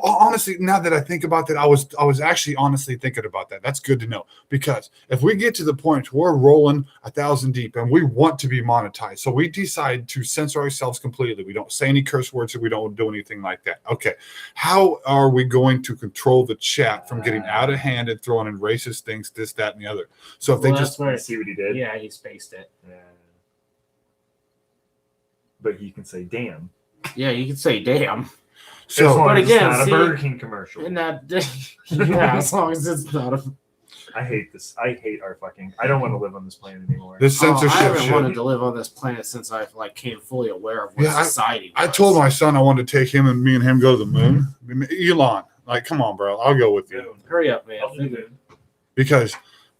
honestly, now that I think about that, I was actually honestly thinking about that. That's good to know, because if we get to the point where we're rolling 1,000 deep and we want to be monetized, so we decide to censor ourselves completely. We don't say any curse words, and we don't do anything like that. Okay, how are we going to control the chat from getting out of hand and throwing in racist things, this, that, and the other? So if they Well, just that's where see what he did. yeah, he spaced it. Yeah. But you can say damn. Yeah, you could say damn. As so long But as again, it's not see- a Burger King commercial. And that yeah, as long as it's not a I hate this. I hate our fucking. I don't want to live on this planet anymore. this I censorship haven't shit. wanted to live on this planet since I came fully aware of what Yeah, society I was. told my son I wanted to take him and me and him go to the moon. Elon, like, come on, bro, I'll go with you. Hurry up, man. I'll do that.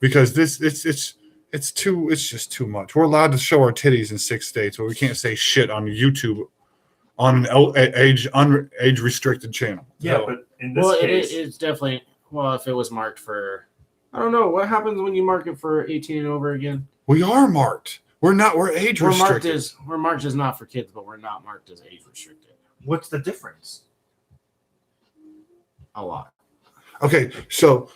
because this it's just too much. We're allowed to show our titties in 6 states, but we can't say shit on YouTube on an age restricted channel. Yeah, So, but in this Well, case, it's definitely if it was marked for. I don't know what happens when you mark it for 18 and over again. we are marked. We're age We're marked restricted. as not for kids, but we're not marked as age restricted. what's the difference? A lot. Okay, so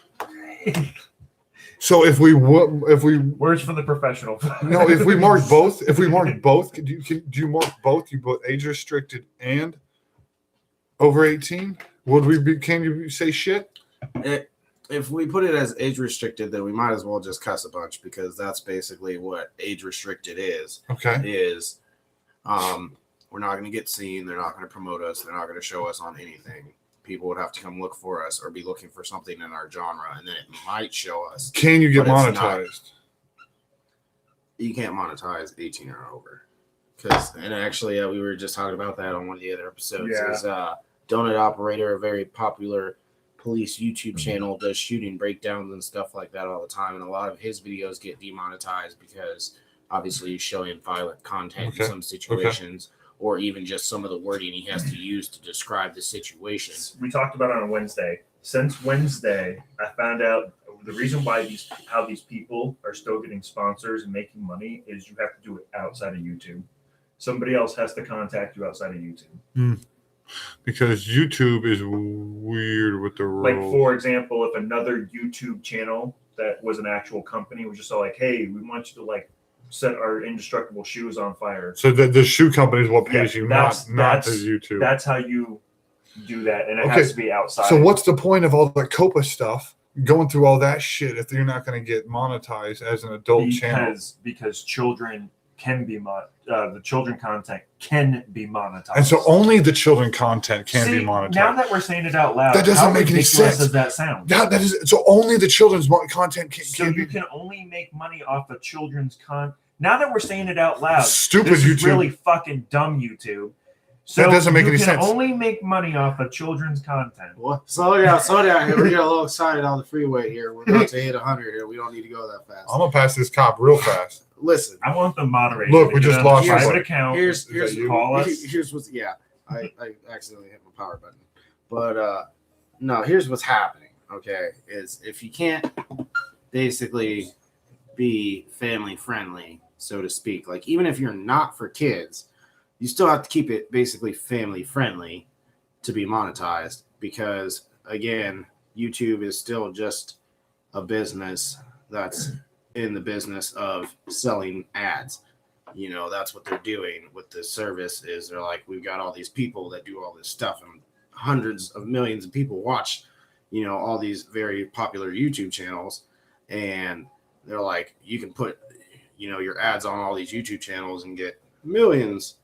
if we Words from the professional. no, if we mark both, do you mark both? You both age restricted and over 18? Would we be? Can you say shit? If we put it as age restricted, then we might as well just cuss a bunch, because that's basically what age restricted is. Okay. Is we're not going to get seen. They're not going to promote us. They're not going to show us on anything. People would have to come look for us or be looking for something in our genre, and then it might show us. Can you get But it's monetized? You can't monetize 18 or over. And actually, we were just talking about that on one of the other episodes. Yeah. Is Donut Operator, a very popular police YouTube channel, does shooting breakdowns and stuff like that all the time, and a lot of his videos get demonetized because obviously he's showing violent content in some situations, or even just some of the wording he has to use to describe the situation. We talked about it on Wednesday. Since Wednesday, I found out the reason why how these people are still getting sponsors and making money is you have to do it outside of YouTube. Somebody else has to contact you outside of YouTube. Because YouTube is weird with the rules. Like, for example, if another YouTube channel that was an actual company was just all like, hey, we want you to like set our indestructible shoes on fire. So the shoe company is what pays Yeah, you, that's- not the that's- YouTube. That's how you do that, and it Okay, has to be outside. So what's the point of all the COPA stuff, going through all that shit, if you're not going to get monetized as an adult channel? Because children can be the children content can be monetized. And so only the children content can be monetized. Now that we're saying it out loud, That doesn't how make any ridiculous sense. Does that sound? that is so only the children's content can, So can you be can only make money off of children's content. Now that we're saying it out loud, stupid this is YouTube. really fucking dumb YouTube. So That doesn't make you any can sense. only make money off of children's content. What? Slow down. We're getting a little excited on the freeway here. We're about to hit 100 here. We don't need to go that fast. I'm gonna pass this cop real fast. Listen, I want the moderator. Look, to we get just on lost the private somebody. account. here's call us. what's I accidentally hit my power button. But no, here's what's happening. Okay, is if you can't basically be family friendly so to speak. Like, even if you're not for kids, you still have to keep it basically family friendly to be monetized, because again, YouTube is still just a business that's in the business of selling ads. You know, that's what they're doing with this service. Is they're like, we've got all these people that do all this stuff, and hundreds of millions of people watch, you know, all these very popular YouTube channels, and they're like, you can put, you know, your ads on all these YouTube channels and get millions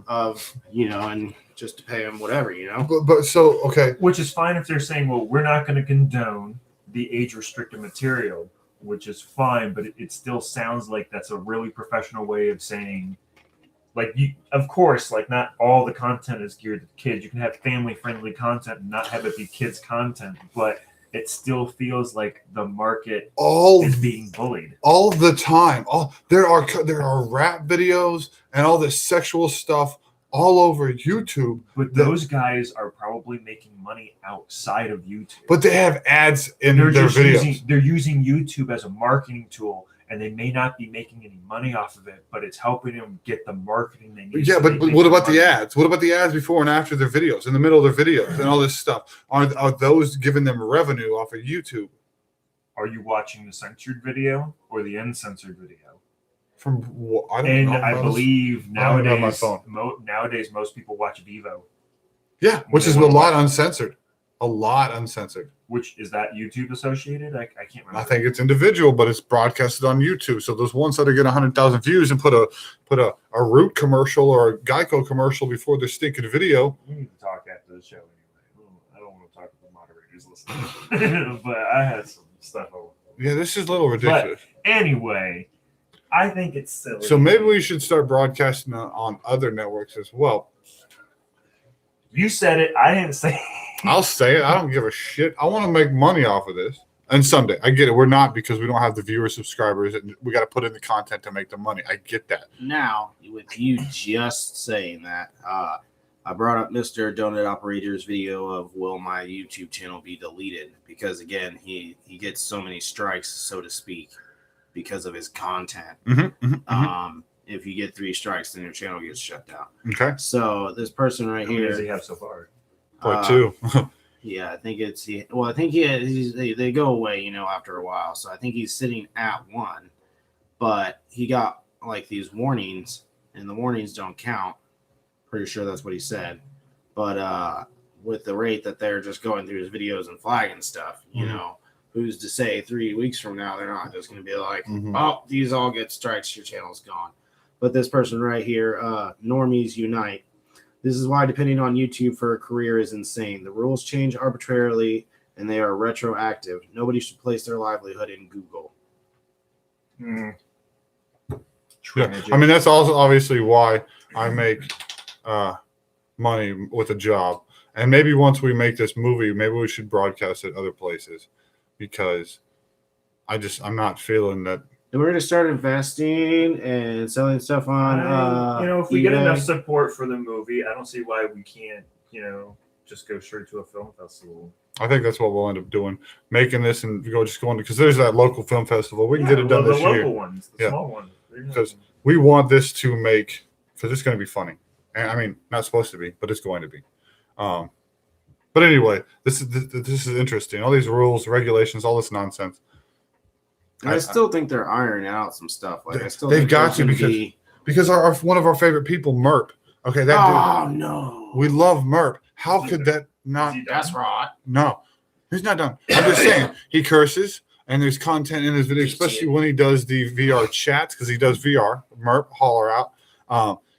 of, you know, and just to pay them whatever, you know. But so okay, Which is fine if they're saying, well, we're not going to condone the age restricted material, which is fine, but it still sounds like that's a really professional way of saying, like, you, of course, like, not all the content is geared to kids. You can have family friendly content and not have it be kids content, but it still feels like the market is being bullied all the time. There are rap videos and all this sexual stuff all over YouTube. But those guys are probably making money outside of YouTube. But they have ads in they're their just videos. they're using YouTube as a marketing tool, and they may not be making any money off of it, but it's helping them get the marketing they need. Yeah, so but they what make about the money. ads? What about the ads before and after their videos, in the middle of their videos, and all this stuff? Are those giving them revenue off of YouTube? Are you watching the censored video or the uncensored video? From what? I don't And know. I believe I don't have my nowadays, phone. nowadays most people watch Vivo, Yeah, which They is a wanna lot watch- uncensored. A lot uncensored. which is that YouTube associated? I can't remember. I think it's individual, but it's broadcasted on YouTube. So those ones that are getting 100,000 views and put a Root commercial or a Geico commercial before their stinking video. We need to talk after the show anyway. I don't want to talk to the moderators listening, but I had some stuff over. Yeah, this is a little ridiculous. Anyway, I think it's silly. So maybe we should start broadcasting on other networks as well. You said it. I didn't say. I'll say it. I don't give a shit. I want to make money off of this. And someday, I get it. We're not, because we don't have the viewer subscribers, and we got to put in the content to make the money. I get that. Now, with you just saying that, I brought up Mr. Donut Operator's video of will my YouTube channel be deleted, because again, he gets so many strikes, so to speak, because of his content. If you get 3 strikes, then your channel gets shut down. Okay. So this person right How many does here, he have so far? Part 2. yeah, I think it's well, I think they go away, you know, after a while. So I think he's sitting at 1, but he got like these warnings, and the warnings don't count. Pretty sure that's what he said. But with the rate that they're just going through his videos and flagging stuff, you know, who's to say 3 weeks from now they're not just going to be like, oh, these all get strikes, your channel's gone. But this person right here, Normies Unite. This is why depending on YouTube for a career is insane. The rules change arbitrarily and they are retroactive. Nobody should place their livelihood in Google. Yeah. I mean, that's also obviously why I make money with a job. And maybe once we make this movie, maybe we should broadcast it other places, because I'm not feeling that. And we're going to start investing and selling stuff on if we get eBay. enough support for the movie, I don't see why we can't, just go straight to a film festival. I think that's what we'll end up doing, making this and going, because there's that local film festival. We can get it done this the year. local ones, the small ones. Because we want this to make, because it's going to be funny. And I mean, not supposed to be, but it's going to be. But anyway, this is interesting. All these rules, regulations, all this nonsense. I still think they're ironing out some stuff. Like I still they've think got to, because our one of our favorite people, Merp. Okay, that dude. No, We love Merp. How could that not? that's right. No, he's not done. I'm just saying he curses, and there's content in his video, especially when he does the VR chats, because he does VR. Merp, holler out.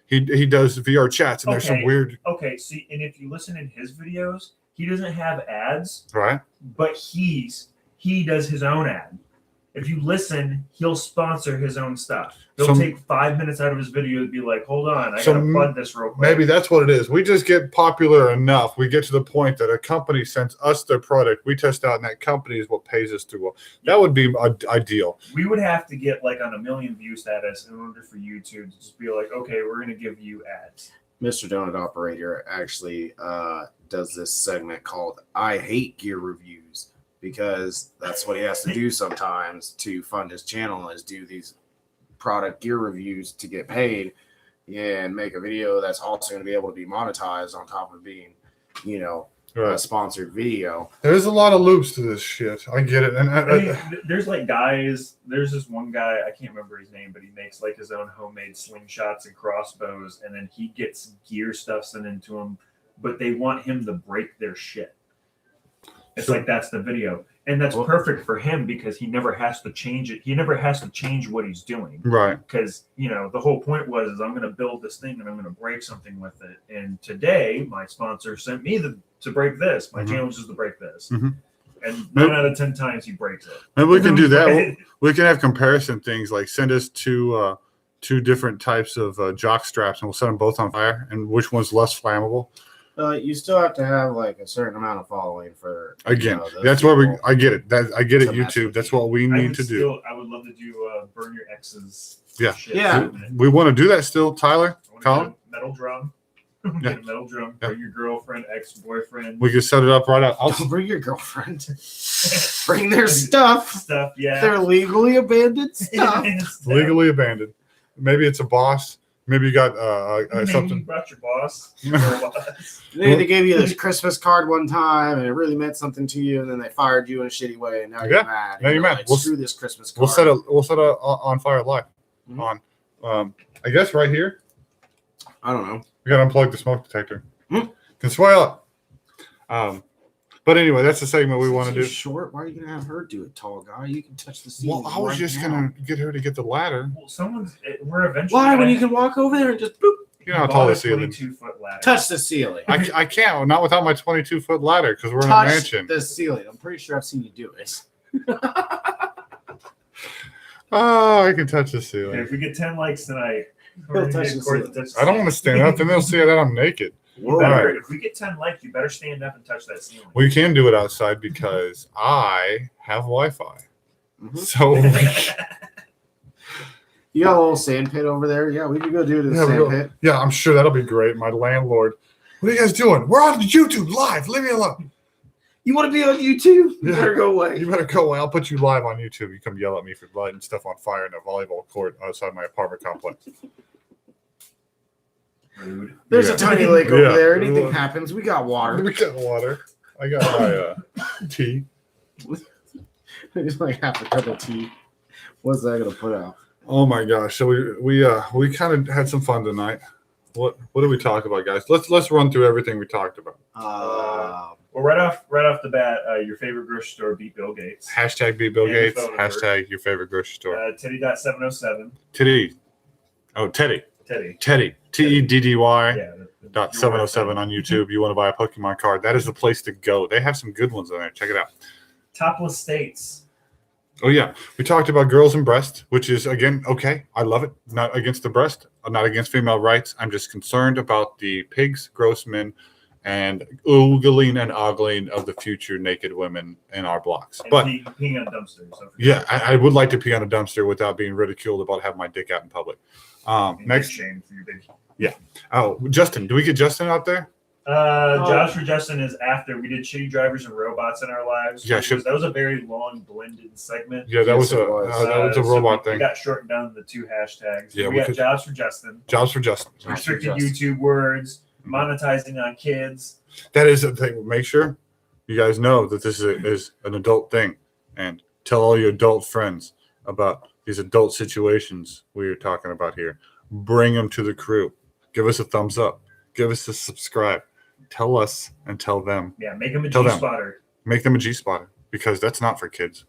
He does VR chats, and there's some weird. Okay, see, and if you listen in his videos, he doesn't have ads, Right. but he does his own ad. If you listen, he'll sponsor his own stuff. He'll take 5 minutes out of his video to be like, hold on, I gotta plug this real quick. Maybe that's what it is. We just get popular enough. We get to the point that a company sends us their product. We test out, and that company is what pays us to go. That would be ideal. We would have to get like on 1 million view status in order for YouTube to just be like, okay, we're gonna give you ads. Mr. Donut Operator actually does this segment called I Hate Gear Reviews, because that's what he has to do sometimes to fund his channel, is do these product gear reviews to get paid and make a video that's also going to be able to be monetized on top of being, you know, a Right. sponsored video. There's a lot of loops to this shit. I get it. And I mean, there's like guys. There's this one guy, I can't remember his name, but he makes like his own homemade slingshots and crossbows, and then he gets gear stuff sent into him, but they want him to break their shit. It's like that's the video, and that's perfect for him because he never has to change it. He never has to change what he's doing. right. Because the whole point was is I'm going to build this thing and I'm going to break something with it. And today my sponsor sent me to break this. My challenge is to break this. Mhm. And 9 out of 10 times he breaks it. Maybe we can do that. We can have comparison things like send us two different types of jock straps, and we'll set them both on fire, and which one's less flammable. You still have to have like a certain amount of following for. Again, those that's where people. I get it. I get it. to mess YouTube. with That's you. what we need to do. I would love to do burn your exes. Yeah. Shit. Yeah. We want to do that still, Tyler. I wanna Colin? get a metal drum. Yeah. Get a metal drum. Yeah. Bring your girlfriend, ex-boyfriend. We can set it up right out. Don't bring your girlfriend. Bring their stuff. Stuff, yeah. Their legally abandoned stuff. Legally abandoned. Maybe it's a boss. Maybe you got Maybe you something. brought your boss. Your boss. Maybe they gave you this Christmas card one time and it really meant something to you, and then they fired you in a shitty way, and now Yeah. you're mad. Now you're mad. Like, We'll- screw this Christmas card. We'll set a on fire light Mhm. on. I guess right here I don't know. we got to unplug the smoke detector. Hmm. Can swell it. But anyway, that's the segment we want to Since do. you're short. Why are you gonna have her do it, tall guy? You can touch the ceiling. Well, I was right just now. gonna get her to get the ladder. Well, we're eventually. Why? When gonna- you can walk over there and just boop, You know how bought tall a the ceiling. 22-foot ladder. touch the ceiling. I can't, not without my 22-foot ladder, because we're in a Touch mansion. the ceiling. I'm pretty sure I've seen you do it. Oh, I can touch the Okay, ceiling. if we get 10 likes tonight, He'll we're gonna touch get the Courtney ceiling. to touch the I don't want to stand up, then they'll see that I'm naked. You Whoa. better- Alright. If we get 10 likes, you better stand up and touch that ceiling. We can do it outside because I have Wi-Fi. Mhm. So You got a little sand pit over there. Yeah, we could go do it in the Yeah, we sand will. pit. yeah, I'm sure that'll be great. My landlord. What are you guys doing? We're on YouTube live. Leave me alone. You want to be on YouTube? You Yeah. better go away. You better go away. I'll put you live on YouTube. You come yell at me for lighting stuff on fire in a volleyball court outside my apartment complex. Rude. There's Yeah. a tiny lake over Yeah. there. Anything happens, we got water. We got water. I got my tea. It's like half a cup of tea. What's that gonna put out? Oh my gosh! So we kind of had some fun tonight. What did we talk about, guys? Let's run through everything we talked about. Well, right off the bat, your favorite grocery store beat Bill Gates. Hashtag be Bill And the Gates. phone number. Hashtag your favorite grocery store. Teddy.707. Teddy. Oh, Teddy. Teddy. Teddy. TEDDY. Yeah. Dot 707 on YouTube. You want to buy a Pokemon card? That is the place to go. They have some good ones on there. Check it out. Topless states. Oh yeah, we talked about girls and breast, which is again okay. I love it. Not against the breast. I'm not against female rights. I'm just concerned about the pigs, gross men, and oogling and ogling of the future naked women in our blocks. And But peeing on dumpsters. Don't forget yeah, that. I would like to pee on a dumpster without being ridiculed about having my dick out in public. And Next, shame for your big. Justin. Do we get Justin out there? Josh for Justin is after we did shitty drivers and robots in our lives. Yeah, that was a very long blended segment. Yeah, that Yes, was it was. that was a So robot we thing. got shortened down to the 2 hashtags. Yeah, we we got could- jobs for Justin, Jobs for Justin. restricted Justin. YouTube words, monetizing on kids. That is the thing. Make sure you guys know that this is an adult thing, and tell all your adult friends about these adult situations we are talking about here. Bring them to the crew. Give us a thumbs up. Give us a subscribe. Tell us and tell them. Yeah, make him a Tell them. G-spotter. Make them a G spotter because that's not for kids.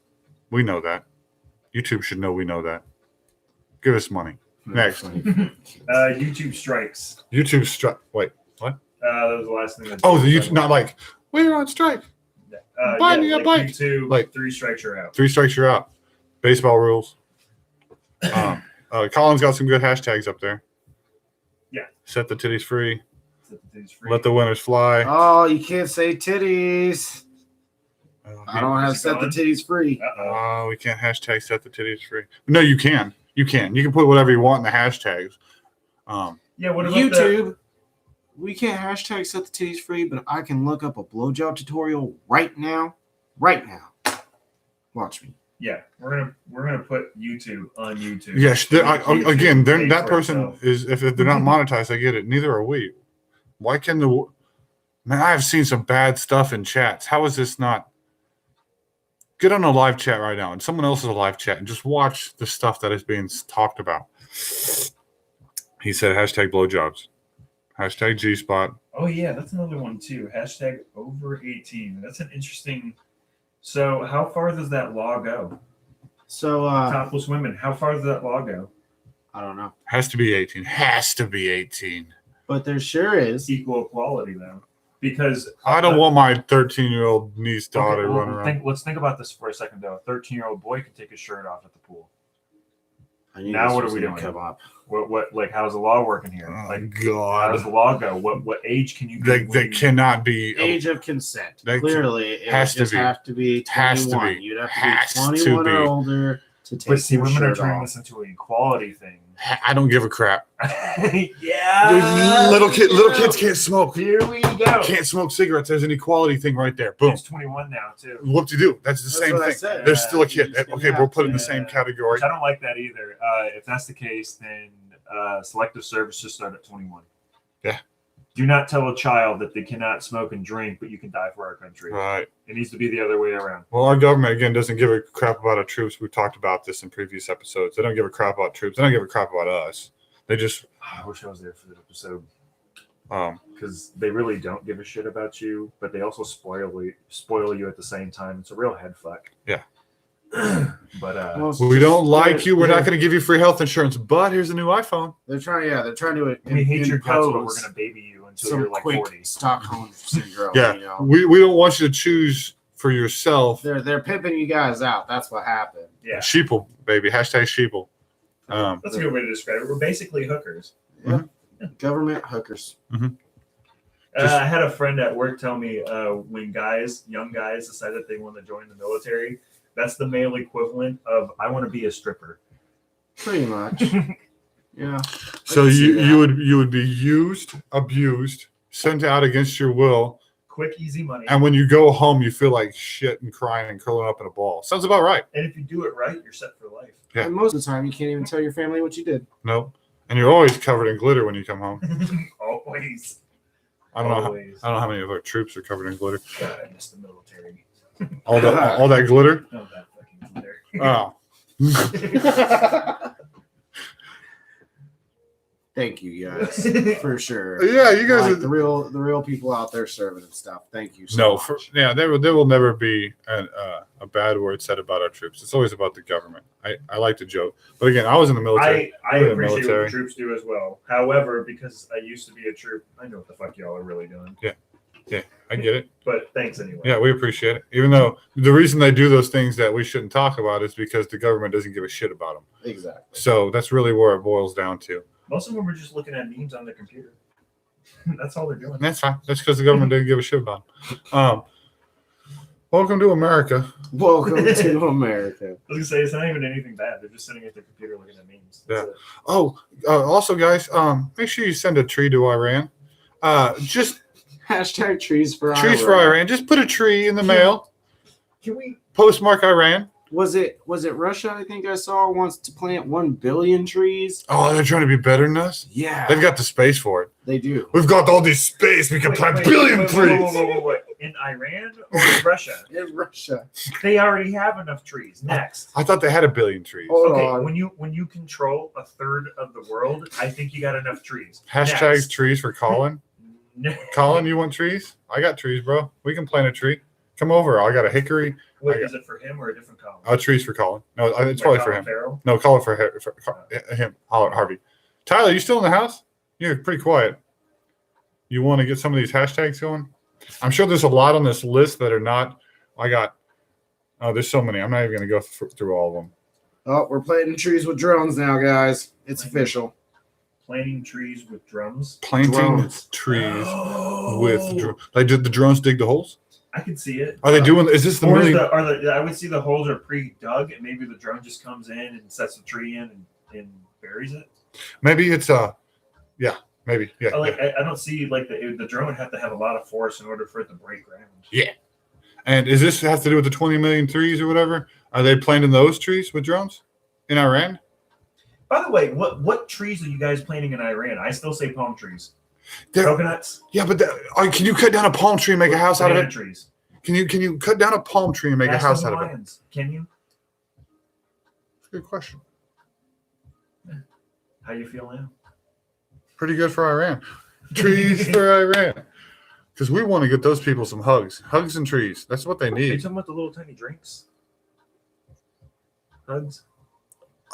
We know that. YouTube should know we know that. Give us money. Next. YouTube strikes. YouTube strike. Wait. That was the last thing. Oh, the YouTube. Not like we're on strike. Buy me a like bike. YouTube, Like- 3 strikes you're out. 3 strikes, you're out. Baseball rules. Colin's got some good hashtags up there. Yeah. Set the titties free. Set the titties free. Let the winners fly. Oh, you can't say titties. I don't have Is it set the gone? titties free. Uh-oh. We can't hashtag set the titties free. No, you can. You can. You can put whatever you want in the hashtags. Yeah, what about YouTube. We can't hashtag set the titties free, but I can look up a blowjob tutorial right now. Right now. Watch me. Yeah, we're gonna put YouTube on YouTube. Yes, YouTube again, pays that for person itself. is if they're not monetized, I get it. Neither are we. Why can the man? I have seen some bad stuff in chats. How is this not? Get on a live chat right now, and someone else's live chat, and just watch the stuff that is being talked about. He said hashtag blowjobs, hashtag G spot. Oh yeah, that's another one too. Hashtag over 18. That's an interesting. So how far does that law go? So Topless women. How far does that law go? I don't know, Has to be 18. Has to be 18. but there sure is. Equal equality though, because I don't want my 13-year-old niece daughter Okay, well, running around. let's think about this for a second, though. A 13-year-old boy can take his shirt off at the pool. I knew Now this what was are we gonna doing? come up. What like, how's the law working here? Oh Like, how God, does the law go? What age can you? they be when you- cannot be. Age of consent. That Clearly, it has would to just be. have to be 21. Has to be. You'd have Has to be to 21 be. or older to take But see, your women are shirt turning off. this into an equality thing. I don't give a crap. Yeah. Little kids can't smoke. Here we go. Can't smoke cigarettes. There's an equality thing right there. Boom. He's 21 now too. What do you do? That's the That's same what I thing. said. There's still a kid. You're just gonna Okay, have we'll put it in to- the same category. Which I don't like that either. If that's the case, then selective service should start at 21. Yeah. Do not tell a child that they cannot smoke and drink, but you can die for our country. Right. It needs to be the other way around. Well, our government, again, doesn't give a crap about our troops. We've talked about this in previous episodes. They don't give a crap about troops. They don't give a crap about us. They just, I wish I was there for the episode um, because they really don't give a shit about you, but they also spoil you at the same time. It's a real head fuck. Yeah. But Well, it's we just- don't like you. We're not they're- going to give you free health insurance, but here's a new iPhone. They're trying. Yeah, they're trying to. we hate your guts, but we're impose gonna baby you until some you're like quick 40. Stockholm syndrome. Yeah. You know? We don't want you to choose for yourself. They're pimping you guys out. That's what happened. Yeah, Sheeple, baby. Hashtag sheeple. that's a good way to describe it. We're basically hookers. Government hookers. I had a friend at work tell me when young guys decide that they want to join the military, that's the male equivalent of I want to be a stripper. Pretty much. Yeah. So I can see you would be used, abused, sent out against your will, Quick, easy money. and when you go home, you feel like shit and crying and curling up in a ball. Sounds about right. And if you do it right, you're set for life. Yeah. And most of the time, you can't even tell your family what you did. Nope. And you're always covered in glitter when you come home. Always. I don't know. Always. I don't know how many of our troops are covered in glitter. God, I miss the military. All that glitter. Oh, that fucking glitter. Oh. Thank you guys for sure. Yeah, you guys. Like are, the real people out there serving and stuff. Thank you. So no, much. there will never be a bad word said about our troops. It's always about the government. I like to joke, but again, I was in the military. I I'm in the appreciate what military. the troops do as well. However, because I used to be a troop, I know what the fuck y'all are really doing. I get it. But thanks anyway. Yeah, we appreciate it. Even though the reason they do those things that we shouldn't talk about is because the government doesn't give a shit about them. Exactly. So that's really where it boils down to. Most of them are just looking at memes on the computer. That's all they're doing. And that's fine. That's because the government didn't give a shit about them. Welcome to America. Welcome to America. I was gonna say it's not even anything bad. They're just sitting at their computer looking at memes. That's Yeah. it. Oh, also, guys, make sure you send a tree to Iran. Just Hashtag trees for trees for Iran. Just put a tree in the mail. Can we? Postmark Iran. Was it Russia? I think I saw wants to plant 1 billion trees. Oh, they're trying to be better than us. Yeah, They've got the space for it. they do. We've got all this space. We can plant billion trees. Wait. In Iran or in Russia? In Russia. They already have enough trees. Next. I thought they had 1 billion trees. Hold Okay, on. when you control a third of the world, I think you got enough trees. Hashtag Next. trees for Colin. Colin, you want trees? I got trees, bro. We can plant a tree. Come over. I got a hickory. Wait, is it for him or a different column? Trees for Colin. No, it's probably for him. Farrell? No, call it for him. Harvey. Tyler, you still in the house? You're pretty quiet. You want to get some of these hashtags going? I'm sure there's a lot on this list that are not. There's so many. I'm not even going to go through all of them. Oh, we're planting trees with drones now, guys. It's official. Planting trees with drums. Planting Drones. trees Oh, with like did the drones dig the holes? I can see it. Are they doing? Is this the Or million? I would see the holes are pre-dug, and maybe the drone just comes in and sets the tree in and buries it. Maybe it's maybe yeah. I don't see like the drone would have to have a lot of force in order for it to break ground. Yeah. And is this have to do with the 20 million trees or whatever? Are they planting those trees with drones in Iran? By the way, what trees are you guys planting in Iran? I still say palm trees. They're- Coconuts. Yeah, but can you cut down a palm tree and make a house out of Banana it? trees. Can you cut down a palm tree and make a Ask the house out of it? Hawaiians. Can you? Good question. How you feel now? Pretty good for Iran. Trees for Iran. Because we want to get those people some hugs. Hugs and trees. That's what they Are you need. talking about the little tiny drinks? Hugs?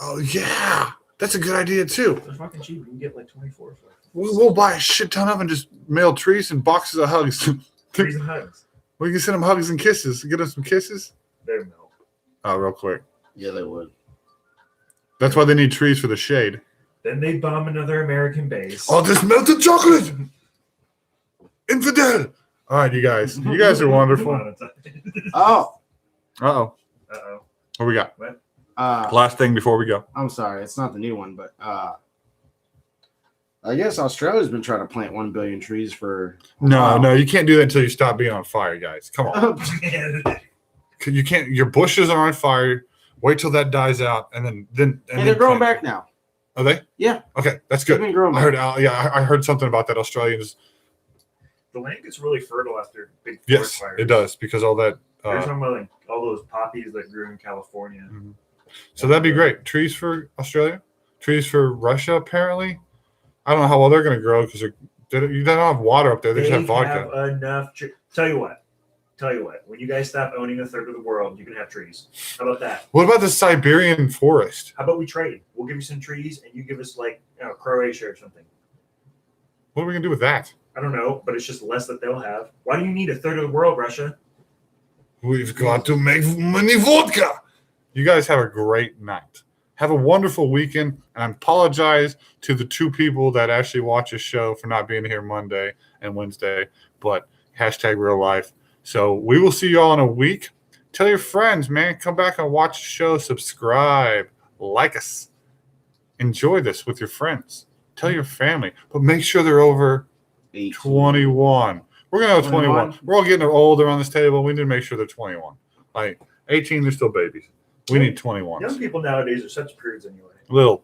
Oh, yeah. That's a good idea, too. They're fucking cheap. You can get like 24 for We'll buy a shit ton of them and just mail trees and boxes of hugs. Trees and hugs. We can send them hugs and kisses. Get them some kisses. They're no. Oh, real quick. Yeah, they would. That's why they need trees for the shade. Then they bomb another American base. Oh, this melted chocolate! Infidel! All right, you guys. You guys are wonderful. Oh, Uh-oh. Uh-oh. What we got? uh, Last thing before we go. I'm sorry, it's not the new one, but I guess Australia's been trying to plant 1 billion trees for. No, Wow. no, you can't do that until you stop being on fire, guys. Come on. You can't. Your bushes are on fire. Wait till that dies out, and then. Hey, they're growing back now. Are they? Yeah. Okay, that's They've good. been growing I back. heard. I heard something about that. Australians. The land gets really fertile after big forest Yes, fires. it does because all that. They're talking about like all those poppies that grew in California. So that'd be great. Trees for Australia. Trees for Russia. Apparently, I don't know how well they're going to grow because they don't have water up there. They just have vodka. have enough. Tell you what. When you guys stop owning a third of the world, you can have trees. How about that? What about the Siberian forest? How about we trade? We'll give you some trees, and you give us like Croatia or something. What are we gonna do with that? I don't know, but it's just less that they'll have. Why do you need a third of the world, Russia? We've got to make money vodka. You guys have a great night. Have a wonderful weekend. And I apologize to the 2 people that actually watch this show for not being here Monday and Wednesday, but hashtag real life. So we will see you all in a week. Tell your friends, man. Come back and watch the show. Subscribe. Like us. Enjoy this with your friends. Tell your family. But make sure they're over 21. We're going to have 21. We're all getting older on this table. We need to make sure they're 21. Like 18, they're still babies. We need 21s. Young people nowadays are such prudes anyway. Little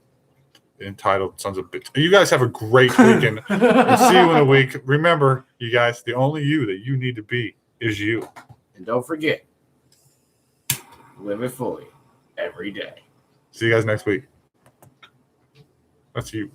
entitled sons of bitch. You guys have a great weekend. We'll see you in a week. Remember, you guys, the only you that you need to be is you. And don't forget, live it fully every day. See you guys next week. That's you.